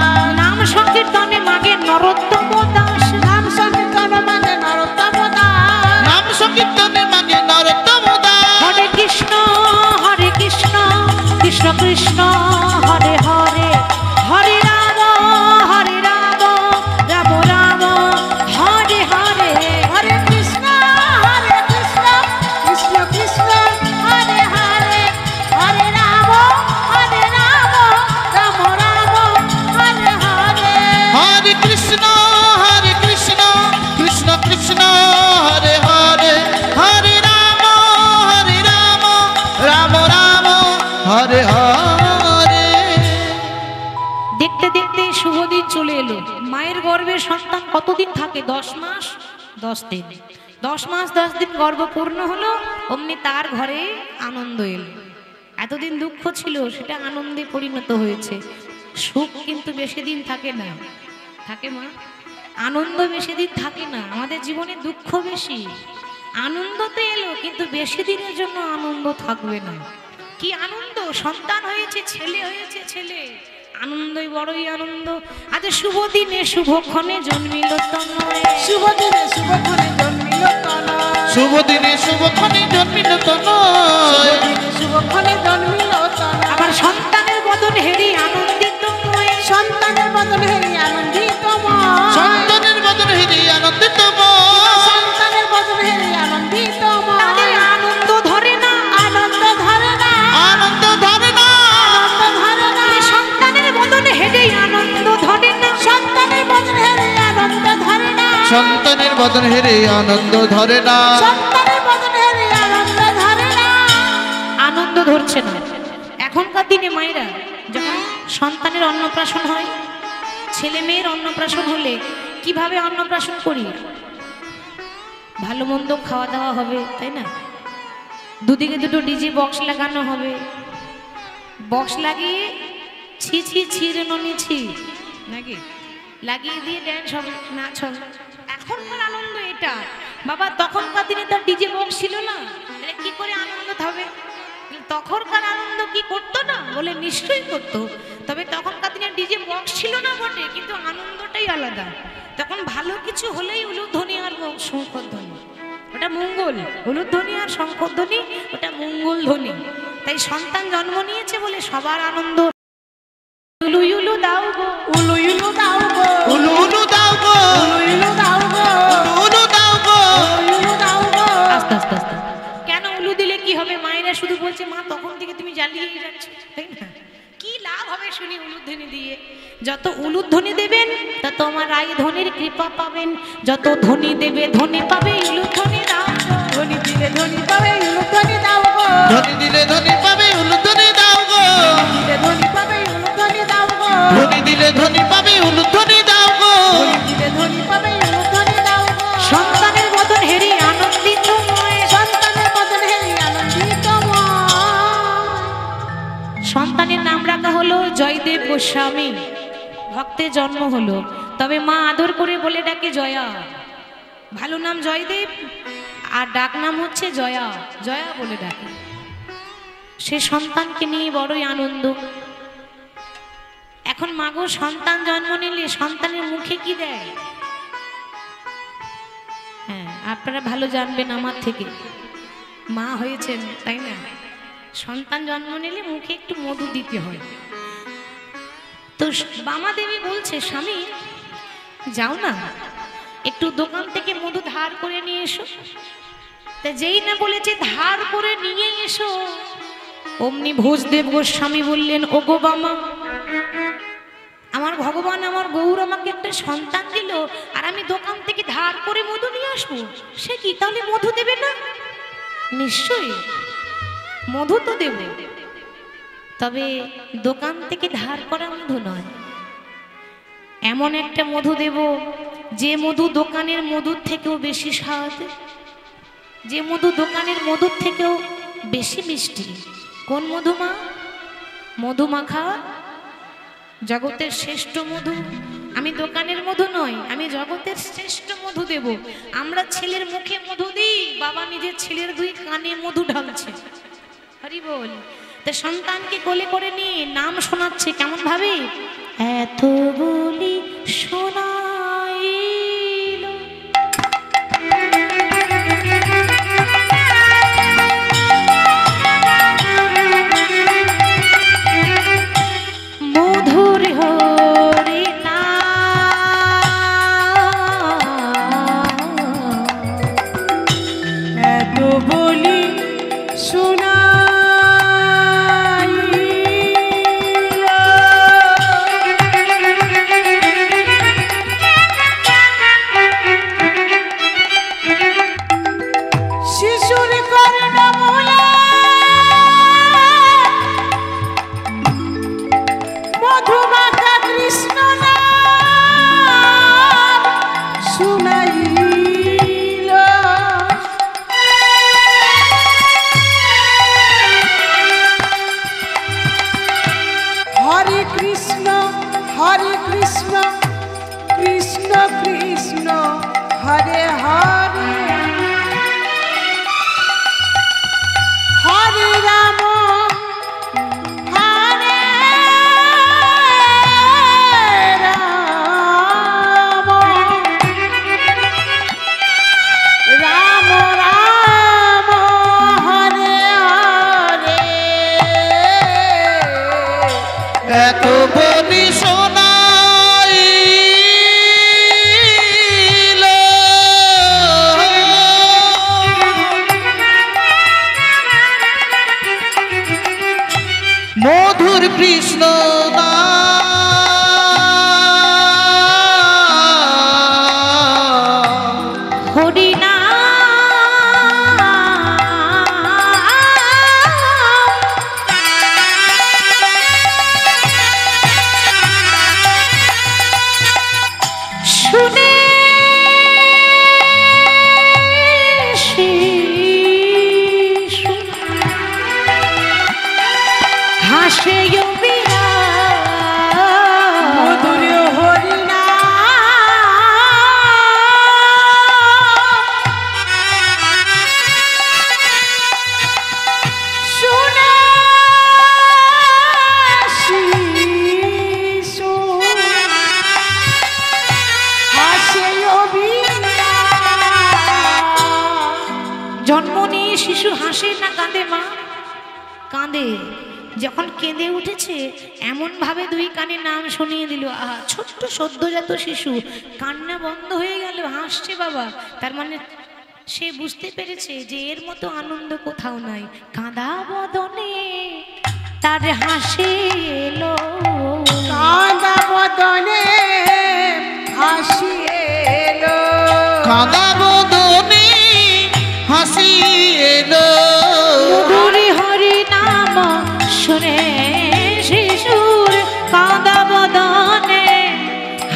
নাম সংকীর্তনে মাগে নরোত্তম দাস, নাম সংকীর্তন মানে নরোত্তম দাস, নাম সংকীর্তনে মানে নরোত্তম দাস, হরে কৃষ্ণ কৃষ্ণ কৃষ্ণ হরে হরে, হরে রাম রাম রাম হরে হরে, হরে কৃষ্ণ কৃষ্ণ কৃষ্ণ হরে হরে, হরে রাম রাম রাম হরে হরে, হরে কৃষ্ণ কৃষ্ণ কৃষ্ণ হরে হরে, হরে রাম রাম রাম হরে হরে। দেখতে দেখতে শুভ দিন চলে এলো। মায়ের গর্ভে সন্তান কতদিন থাকে? 10 মাস 10 দিন। 10 মাস 10 দিন গর্ভ পূর্ণ হলো, অমনি তার ঘরে আনন্দ এলো। এতদিন দুঃখ ছিল, সেটা আনন্দে পরিণত হয়েছে। সুখ কিন্তু বেশি দিন থাকে না, থাকে মা? আনন্দ বেশি দিন থাকে না, আমাদের জীবনে দুঃখ বেশি। আনন্দ তো এলো, কিন্তু বেশি দিনের জন্য আনন্দ থাকবে না। কি আনন্দ! সন্তান হয়েছে, ছেলে হয়েছে, ছেলে আনন্দই বড়ই আনন্দ। আজ শুভ দিনে শুভক্ষণে জন্মিল তনয়, শুভ দিনে শুভক্ষণে জন্মিল তনয়, শুভ দিনে শুভক্ষণে জন্মিল শুভ তনয়, দিনে শুভক্ষণে জন্মিল তনয়, আমার সন্তানের বদন হেরি আনন্দিতময়, সন্তানের বদন হেরি আনন্দিতময়, সন্তানের বদন হৃদয় আনন্দিত, সন্তানের বদন হেরি আনন্দিতময়, তাদের আনন্দ ধরে না, আনন্দ ধরে না, আনন্দ ধরে না, আনন্দ ধরে না, সন্তানের বদন হেরি আনন্দ ধরে না, সন্তানের বদন হেরি আনন্দ ধরে না, সন্তানের বদন হেরে আনন্দ ধরে না, সন্তানের বদন হেরি আনন্দ ধরে না, আনন্দ ধরছে না। এখনকার দিনে মায়েরা যখন সন্তানের অন্নপ্রাশন হয়, ছেলে মেয়ের অন্নপ্রাশন হলে কিভাবে অন্নপ্রাশন করি? ভালো মন্দ খাওয়া দাওয়া হবে, তাই না? দুদিকে দুটো ডিজে বক্স লাগানো হবে, বক্স লাগিয়ে ছি ছি ছিঁড়ে নিচ্ছি নাকি লাগিয়ে দিয়ে ড্যান্স হবে, নাচ হবে। এখনকার আনন্দ এটা বাবা, তখনকার দিনে তার ডিজে বক্স ছিল না, তাহলে কি করে আনন্দ হবে? তখনকার আনন্দ কি করতো না? বলে নিশ্চয়ই করতো। তবে তখনকার দিনে ডিজে বক্স ছিল না বটে, কিন্তু আনন্দটাই আলাদা। তখন ভালো কিছু হলেই উলুধ্বনি আর শঙ্খধ্বনি, ওটা মঙ্গল। হলুদ ধ্বনি আর শঙ্কর ধ্বনি ওটা মঙ্গল ধ্বনি। তাই সন্তান জন্ম নিয়েছে বলে সবার আনন্দ। উলু উলু দাও গো, উলু উলু দাও গো, উলু উলু দাও গো, উলু দাও গো, উলু দাও গো। উলু দাও গো। আস্তে আস্তে আস্তে। কেন উলু দিলে কি হবে? মায়েরা শুধু বলছে মা তখন থেকে তুমি জ্বালিয়েই যাচ্ছ, তাই না? কি লাভ হবে শুনি উলুধ্বনি দিয়ে? যত উলুধ্বনি দেবেন তত আমার রায় ধনির কৃপা পাবেন। যত ধ্বনি দেবে ধ্বনি পাবে। উলুধ্বনি দাও গো, ধ্বনি দিলে ধ্বনি পাবে, উলু ধ্বনি দাও গো। ধ্বনি দিলে ধ্বনি পাবে, উলু ধ্বনি দাও গো। দিলে ধ্বনি পাবে, উলু ধ্বনি দাও গো। ধ্বনি দিলে ধ্বনি পাবে, উলু ধ্বনি দাও গো। দিলে ধ্বনি পাবে, উলু ধ্বনি দাও গো। সন্তানের মতন হেরি আনন্দিত নয়। সন্তানের মতন হেরি আনন্দিত সন্তানের নাম রাখা হলো জয়দেব গোস্বামী। ভক্তের জন্ম হলো, তবে মা আদর করে বলে ডাকে জয়া। ভালো নাম জয়দেব আর ডাক নাম হচ্ছে জয়া। জয়া বলে ডাকে। সে সন্তানকে নিয়ে বড়ই আনন্দ। এখন মাগো সন্তান জন্ম নিলে সন্তানের মুখে কি দেয়? হ্যাঁ, আপনারা ভালো জানবেন আমার থেকে, মা হয়েছেন তাই না? সন্তান জন্ম নিলে মুখে একটু মধু দিতে হয়। তো বামা দেবী বলছে স্বামী যাও না, একটু দোকান থেকে মধু ধার করে নিয়ে এসো। তা যেই না বলেছে ধার করে নিয়ে এসো, অমনি ভোজদেব গোস্বামী বললেন ও গো বামা, আমার ভগবান আমার গৌর আমাকে একটা সন্তান দিল আর আমি দোকান থেকে ধার করে মধু নিয়ে আসবো? সে কি, তাহলে মধু দেবে না? নিশ্চয়ই মধু তো দেব, তবে দোকান থেকে ধার করা মধু নয়। এমন একটা মধু দেব যে মধু দোকানের মধুর থেকেও বেশি স্বাদ, যে মধু দোকানের মধুর থেকেও বেশি মিষ্টি। কোন মধু মা? মধুমাখা জগতের শ্রেষ্ঠ মধু। আমি দোকানের মধু নয়, আমি জগতের শ্রেষ্ঠ মধু দেব। আমরা ছেলের মুখে মধু দিই, বাবা নিজের ছেলের দুই কানে মধু ঢালছে। হরি বল। তা সন্তানকে কোলে করে নিয়ে নাম শোনাচ্ছে কেমন ভাবে? এত বলি শোনাইল মধুর হরি নাম। এত বলি শোনা এত বলি শোনাইল মধুর কৃষ্ণ হরি শুনে হাসে মধুর হরি শিশু হাসে না কাঁদে মা? কাঁদে। যখন কেঁদে উঠেছে এমন ভাবে দুই কানে নাম শুনিয়ে দিল, আহা, ছোট্ট সদ্যজাত শিশু কান্না বন্ধ হয়ে গেল, হাসছে বাবা। তার মানে সে বুঝতে পেরেছে যে এর মতো আনন্দ কোথাও নাই। কাঁদা বদনে তার হাসি এলো, কাঁদা বদনে হাসি এলো, কাঁদা বদনে হাসি এলো, মধুরি হরি নাম শুনে শিশুর কাঁদা বদনে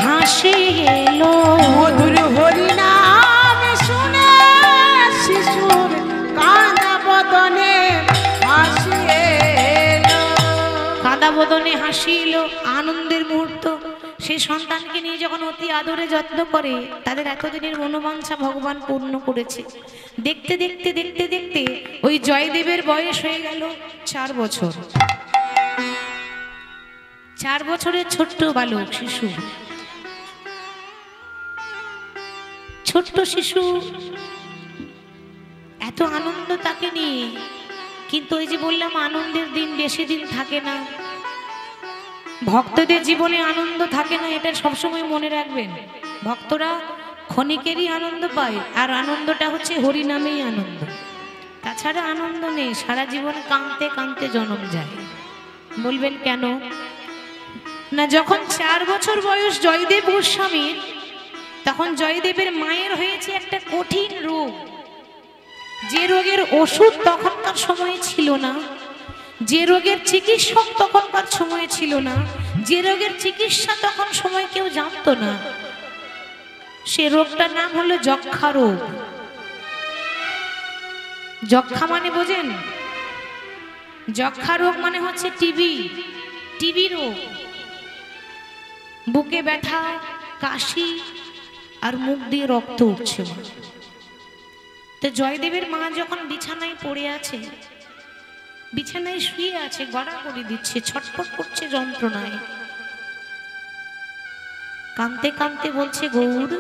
হাসি এলো। মধুর হরি নাম শুনে শিশুর কাঁদা বদনে হাসি এলো। কাঁদা বদনে হাসি এলো, আনন্দের মুহূর্ত। সেই সন্তানকে নিয়ে যখন অতি আদরে যত্ন করে, তাদের এতদিনের মনোবাঞ্ছা ভগবান পূর্ণ করেছে। দেখতে দেখতে দেখতে দেখতে ওই জয়দেবের বয়স হয়ে গেল 4 বছর। 4 বছরের ছোট্ট বালক শিশু, ছোট্ট শিশু, এত আনন্দ তাকে নিয়ে। কিন্তু ওই যে বললাম, আনন্দের দিন বেশি দিন থাকে না। ভক্তদের জীবনে আনন্দ থাকে না, এটা সবসময় মনে রাখবেন। ভক্তরা ক্ষণিকেরই আনন্দ পায়, আর আনন্দটা হচ্ছে হরি নামেই আনন্দ। তাছাড়া আনন্দ নেই, সারা জীবন কাঁদতে কাঁদতে জন্ম যায়। বলবেন কেন? না, যখন 4 বছর বয়স জয়দেব গোস্বামীর, তখন জয়দেবের মায়ের হয়েছে একটা কঠিন রোগ। যে রোগের ওষুধ তখনকার সময়ে ছিল না, যে রোগের চিকিৎসক তখনকার সময়ে ছিল না, যে রোগের চিকিৎসা তখন সময় কেউ জানতো না, সে রোগটার নাম হলো যক্ষা রোগ। যক্ষা মানে বোঝেন? যক্ষা রোগ মানে হচ্ছে টিবি রোগ। বুকে ব্যথা, কাশি, আর মুখ দিয়ে রক্ত উঠছে। তো জয়দেবের মা যখন বিছানায় পড়ে আছে, বিছানায় শুয়ে আছে, গড়াগড়ি দিচ্ছে, ছটফট করছে যন্ত্রণায়, কাঁদতে কাঁদতে বলছে, গৌর,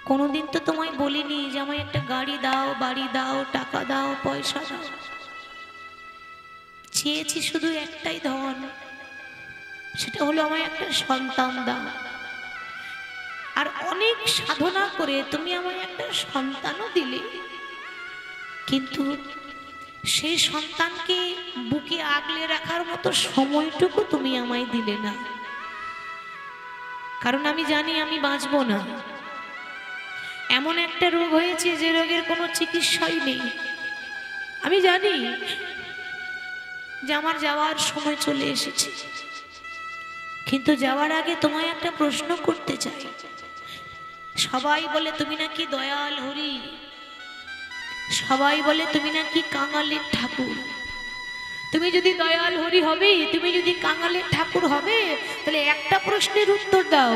কোনোদিন তো তোমায় বলিনি যে আমায় একটা গাড়ি দাও, বাড়ি দাও, টাকা দাও, পয়সা দাও। চেয়েছি শুধু একটাই ধন, সেটা হলো আমায় একটা সন্তান দাও। আর অনেক সাধনা করে তুমি আমায় একটা সন্তানও দিলে, কিন্তু সেই সন্তানকে বুকে আগলে রাখার মতো সময়টুকু তুমি আমায় দিলে না। কারণ আমি জানি আমি বাঁচবো না। এমন একটা রোগ হয়েছে যে রোগের কোনো চিকিৎসাই নেই। আমি জানি যে আমার যাওয়ার সময় চলে এসেছে, কিন্তু যাওয়ার আগে তোমায় একটা প্রশ্ন করতে চাই। সবাই বলে তুমি নাকি দয়াল হরি, সবাই বলে তুমি নাকি কাঙালের ঠাকুর। তুমি যদি দয়াল হরি হবে, তুমি যদি কাঙালের ঠাকুর হবে, তাহলে একটা প্রশ্নের উত্তর দাও,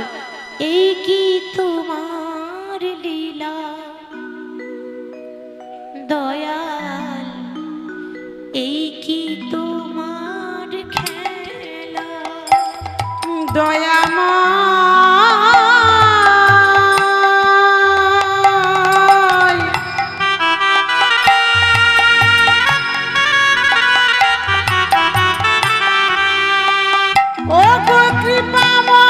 এই কি তোমার লীলা দয়াল, এই কি তোমার খেলা দয়াময়। ও গো কৃপাময়,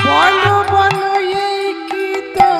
বলো বলো এই কি তো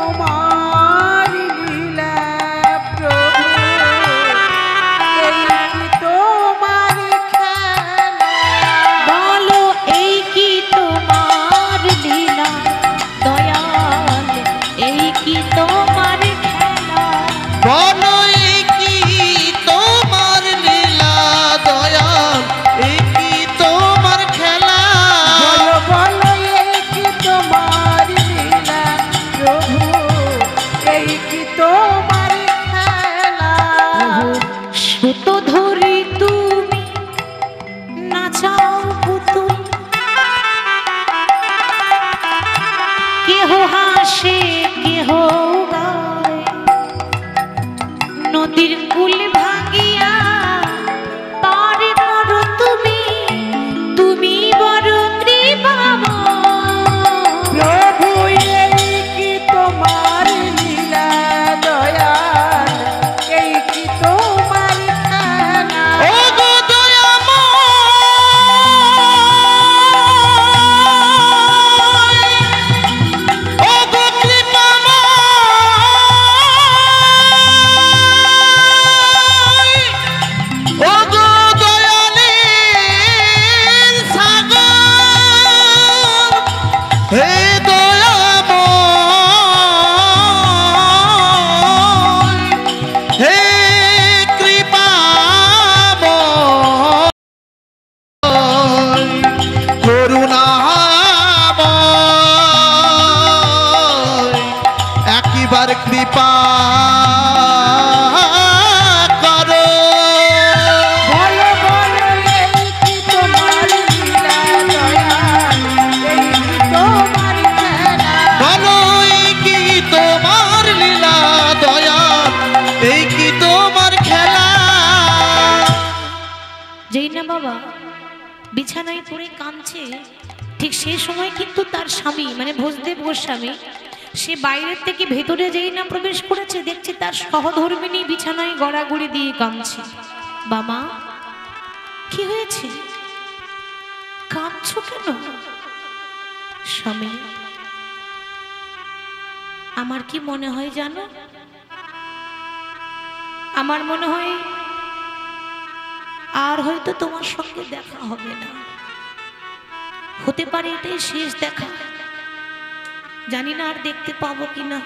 কাঁদছে, ঠিক সেই সময় কিন্তু তার স্বামী মানে ভোজদেব গোস্বামী সে বাইরের থেকে ভেতরে যেই না প্রবেশ করেছে, দেখছে তার সহধর্মিনী বিছানায় গড়াগড়ি দিয়ে কাঁদছে। বাবা কি হয়েছে, কাঁদছো কেন? স্বামী, আমার কি মনে হয় জানো, আমার মনে হয় আর হয়তো তোমার সঙ্গে দেখা হবে না, হতে পারে এটাই শেষ দেখা, জানি না আর দেখতে পাবো কিনা।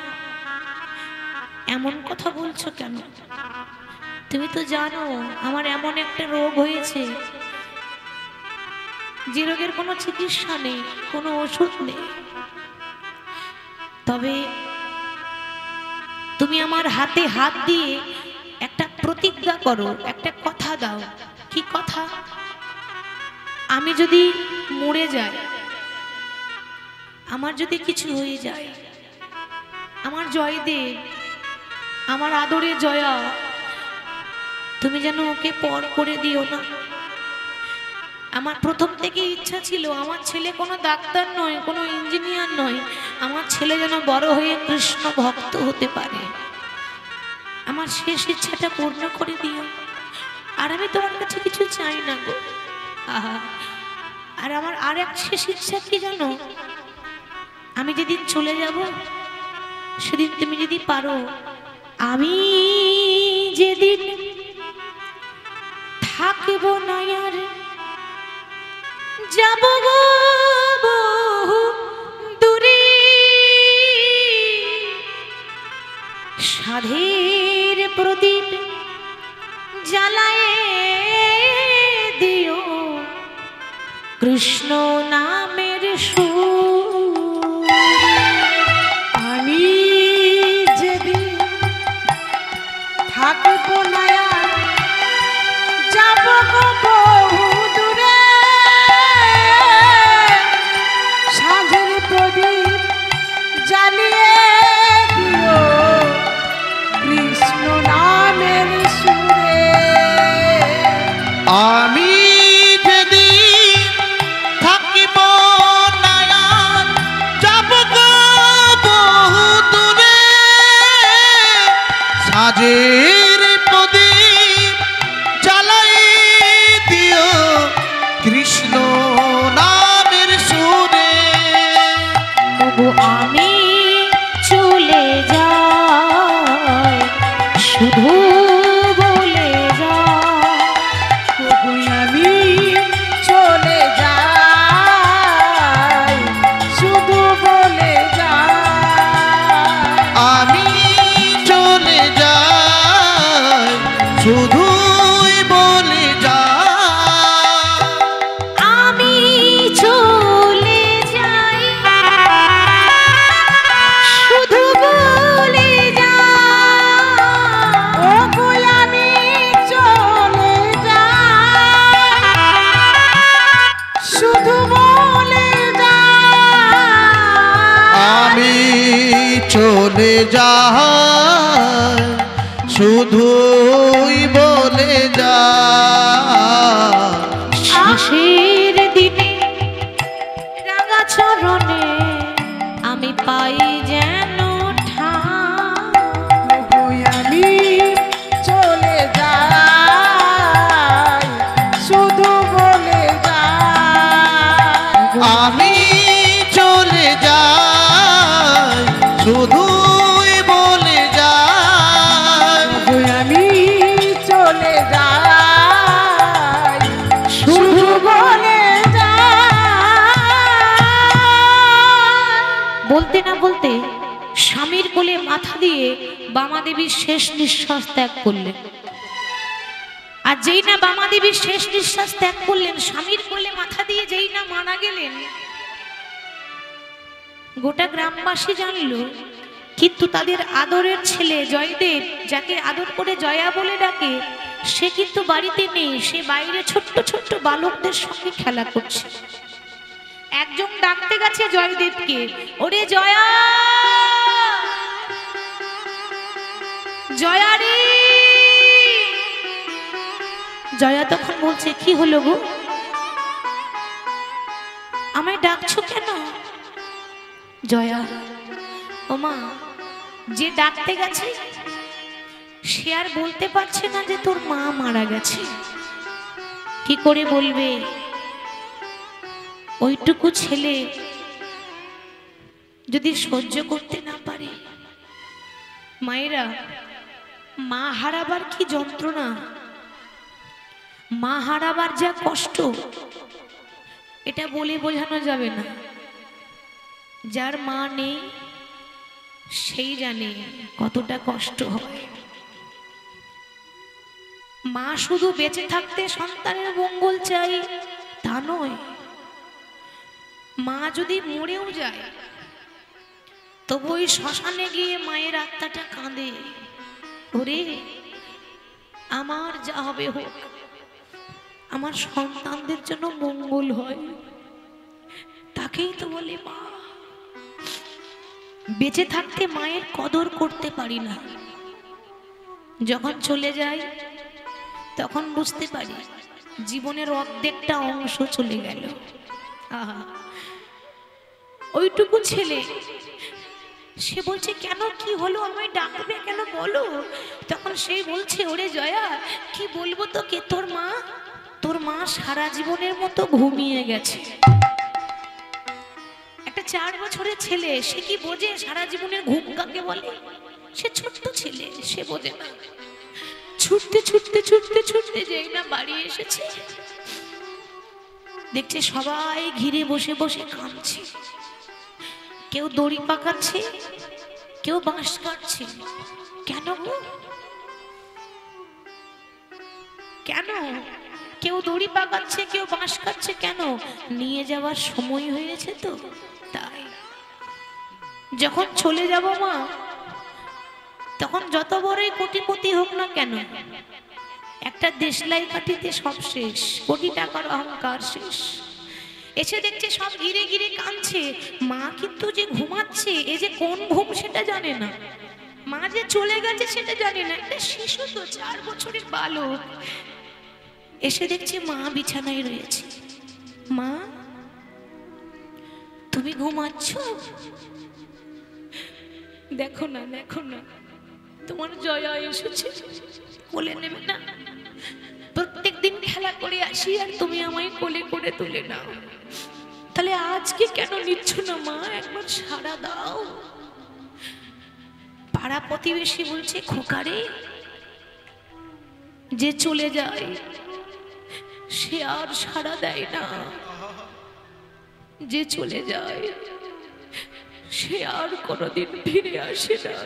এমন কথা বলছো কেন? তুমি তো জানো আমার এমন একটা রোগ হয়েছে যে রোগের কোনো চিকিৎসা নেই, কোনো ওষুধ নেই। তবে তুমি আমার হাতে হাত দিয়ে একটা প্রতিজ্ঞা করো, একটা কথা দাও। কি কথা? আমি যদি মরে যাই, আমার যদি কিছু হয়ে যায়, আমার জয়দেব, আমার আদরে জয়া, তুমি যেন ওকে পর করে দিও না। আমার প্রথম থেকে ইচ্ছা ছিল আমার ছেলে কোনো ডাক্তার নয়, কোনো ইঞ্জিনিয়ার নয়, আমার ছেলে যেন বড় হয়ে কৃষ্ণ ভক্ত হতে পারে। আমার শেষ ইচ্ছাটা পূর্ণ করে দিও। আর আমি তোমার কাছে কিছু চাই না গো। আহা, আর আমার আর এক শেষ ইচ্ছা কি জানো? আমি যেদিন চলে যাব সেদিন তুমি যদি পারো, আমি যেদিন থাকব না আর যাব গো বহু দূরে, সাধের প্রদীপ জ্বালায় দিও কৃষ্ণ নামের সুর। আমি যেদিন থাকবো না আর যাব গো বহু দূরে, সাঁঝের প্রদীপ জ্বালিয়ে দিও কৃষ্ণ নামের সুরে। আমি যেদিন থাকিব না আর যাব গো বহু দূরে, সাজের প্রদীপ জ্বালাই দিও কৃষ্ণ নামের সুরে। তবু আমি চলে যাই, শুধু বলে যাই, তবু আমি চলে যাই, শুধু বলে যাই। আমি চলে যাই, শুধুই বলে যাই। আমি চলে যাই, শুধু বলে যাই। ওগো আমি চলে যাই, শুধু বলে যাই। আমি চলে যাই, শুধুই বলে যাই। শেষের দিনে রাঙা চরণে আমি পাই যেন ঠাঁই। ওগো আমি চলে যাই, শুধু বলে যাই। আমি চলে যাই, শুধুই বলে যাই। ওগো আমি চলে যাই, শুধু বলে যাই। বলতে না বলতে স্বামীর কোলে মাথা দিয়ে বামাদেবীর শেষ নিঃশ্বাস ত্যাগ করলেন। আর যেই না বামাদেবীর শেষ নিঃশ্বাস ত্যাগ করলেন, স্বামীর কোলে মাথা দিয়ে যেই না মারা গেলেন, গোটা গ্রামবাসী জানলো। কিন্তু তাদের আদরের ছেলে জয়দেব, যাকে আদর করে জয়া বলে ডাকে, সে কিন্তু বাড়িতে নেই, সে বাইরে ছোট্ট ছোট্ট বালকদের সঙ্গে খেলা করছে। একজন ডাকতে গেছে জয়দেবকে, ওরে জয়া, জয়া রে। জয়া তখন বলছে, কি হলো গো? আমায় ডাকছো কেন? জয়া, ও মা, যে ডাকতে গেছে সে আর বলতে পারছে না যে তোর মা মারা গেছে। কি করে বলবে? ওইটুকু ছেলে যদি সহ্য করতে না পারে। মায়েরা, মা হারাবার কি যন্ত্রণা, মা হারাবার যা কষ্ট, এটা বলে বোঝানো যাবে না। যার মা নেই সেই জানে কতটা কষ্ট হয়। মা শুধু বেঁচে থাকতে সন্তানের মঙ্গল চাই তা নয়, মা যদি মরেও যায় তবু ওই শ্মশানে গিয়ে মায়ের আত্মাটা কাঁদে, ওরে আমার যা হবে হোক, আমার সন্তানদের জন্য মঙ্গল হয়। তাকেই তো বলে মা। বেঁচে থাকতে মায়ের কদর করতে পারি না, যখন চলে যাই তখন বুঝতে পারি জীবনের অর্ধেকটা অংশ চলে গেল। আহা, ওইটুকু ছেলে, সে বলছে কেন, কি হলো, আমায় ডাকবে কেন বলো। তখন সে বলছে, ওরে জয়া, কি বলবো তোকে, তোর মা সারা জীবনের মতো ঘুমিয়ে গেছে। একটা 4 বছরের ছেলে, সে কি বোঝে সারা জীবনের ঘুম কাকে বলে? সে ছোট্ট ছেলে, সে বোঝে না। ছুটতে ছুটতে ছুটতে ছুটতে যেই না বাড়ি এসেছে, দেখছে সবাই ঘিরে বসে বসে কাঁদছে। কেউ দড়ি পাকাচ্ছে, কেউ বাঁশ কাটছে। কেন গো? কেন? কেউ দড়ি পাকাচ্ছে, কেউ বাঁশ কাটছে, কেন? নিয়ে যাওয়ার সময় হয়েছে তো তাই। যখন চলে যাব মা, তখন যত বড়ই কোটিপতি হোক না কেন, একটা দেশলাই কাঠিতে সব শেষ, কোটি টাকার অহংকার শেষ। এসে দেখছে সব ঘিরে ঘিরে কাঁদছে। মা কিন্তু যে ঘুমাচ্ছে, এ যে কোন ঘুম সেটা জানে না, মা যে চলে গেছে সেটা জানে না। একটা শিশু তো, 4 বছরের বালক। এসে দেখছে মা বিছানায় রয়েছে। মা, তুমি ঘুমাচ্ছ? দেখো না, দেখো না, তোমার জয়া এসেছে, কোলে নেবে না? প্রত্যেকদিন খেলা করে আসি আর তুমি আমায় কোলে করে তুলে নাও, তাহলে আজকে কেন নিচ্ছ না মা? একবার সাড়া দাও। পাড়া প্রতিবেশী বলছে, খোকারে, যে চলে যায় সে আর সাড়া দেয় না, যে চলে যায় সে আর কোনোদিন ফিরে আসে না।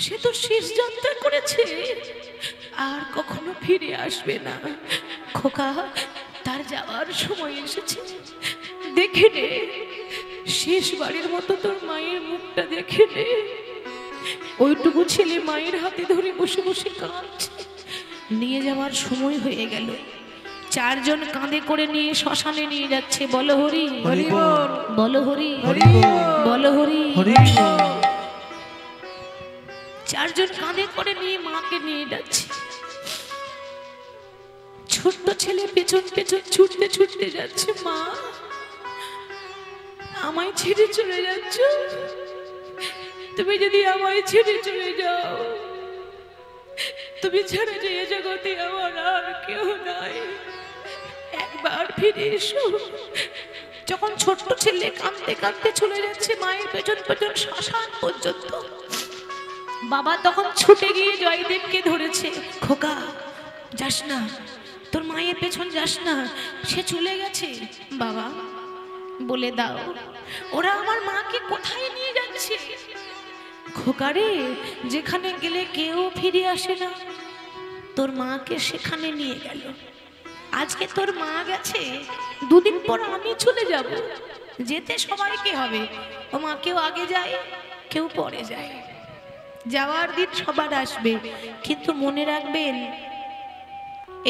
সে তো শেষ যাত্রা করেছে, আর কখনো ফিরে আসবে না। খোকা, তার যাওয়ার সময় এসেছে, দেখে নে, শেষবারের মতো তোর মায়ের মুখটা দেখে নে। ওইটুকু ছেলে মায়ের হাতে ধরে বসে বসে কাঁদছে। নিয়ে যাওয়ার সময় হয়ে গেল। 4 জন কাঁধে করে নিয়ে শ্মশানে নিয়ে যাচ্ছে। বলো হরি হরি বল, বলো হরি হরি বল, হরি হরি। 4 জন কাঁধে করে নিয়ে মাকে নিয়ে যাচ্ছে। ছোট্ট ছেলে পেছন পেছন ছুটতে ছুটতে যাচ্ছে। মা, আমায় ছেড়ে চলে যাচ্ছ? তুমি যদি আমায় ছেড়ে চলে যাও, তুমি ছাড়া যে এ জগতে আমার আর কেউ নাই, একবার ফিরে এসো। যখন ছোট্ট ছেলে কাঁদতে কাঁদতে চলে যাচ্ছে মায়ের পেছন পেছন শ্মশান পর্যন্ত, বাবা তখন ছুটে গিয়ে জয়দেবকে ধরেছে। খোকা, যাস না, তোর মায়ের পেছন যাস না, সে চলে গেছে। বাবা, বলে দাও, ওরা আমার মাকে কোথায় নিয়ে যাচ্ছে? খোকারে, যেখানে গেলে কেউ ফিরে আসে না, তোর মাকে সেখানে নিয়ে গেল। আজকে তোর মা গেছে, 2 দিন পর আমি চলে যাব। যেতে সবাইকে হবে, ও মা, কেউ আগে যায়, কেউ পরে যায়। যাওয়ার দিন সবার আসবে, কিন্তু মনে রাখবেন,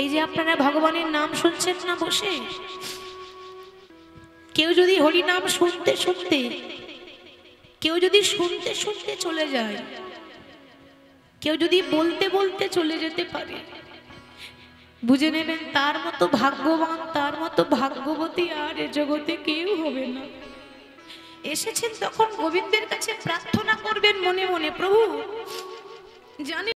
এই যে আপনারা ভগবানের নাম শুনছেন না বসে, কেউ যদি হরি নাম শুনতে শুনতে, কেউ যদি শুনতে শুনতে চলে যায়, কেউ যদি বলতে বলতে চলে যেতে পারে, বুঝে নেবেন তার মতো ভাগ্যবান, তার মতো ভাগ্যবতী আর এ জগতে কেউ হবে না। এসেছেন তখন গোবিন্দের কাছে প্রার্থনা করবেন মনে মনে, প্রভু জানি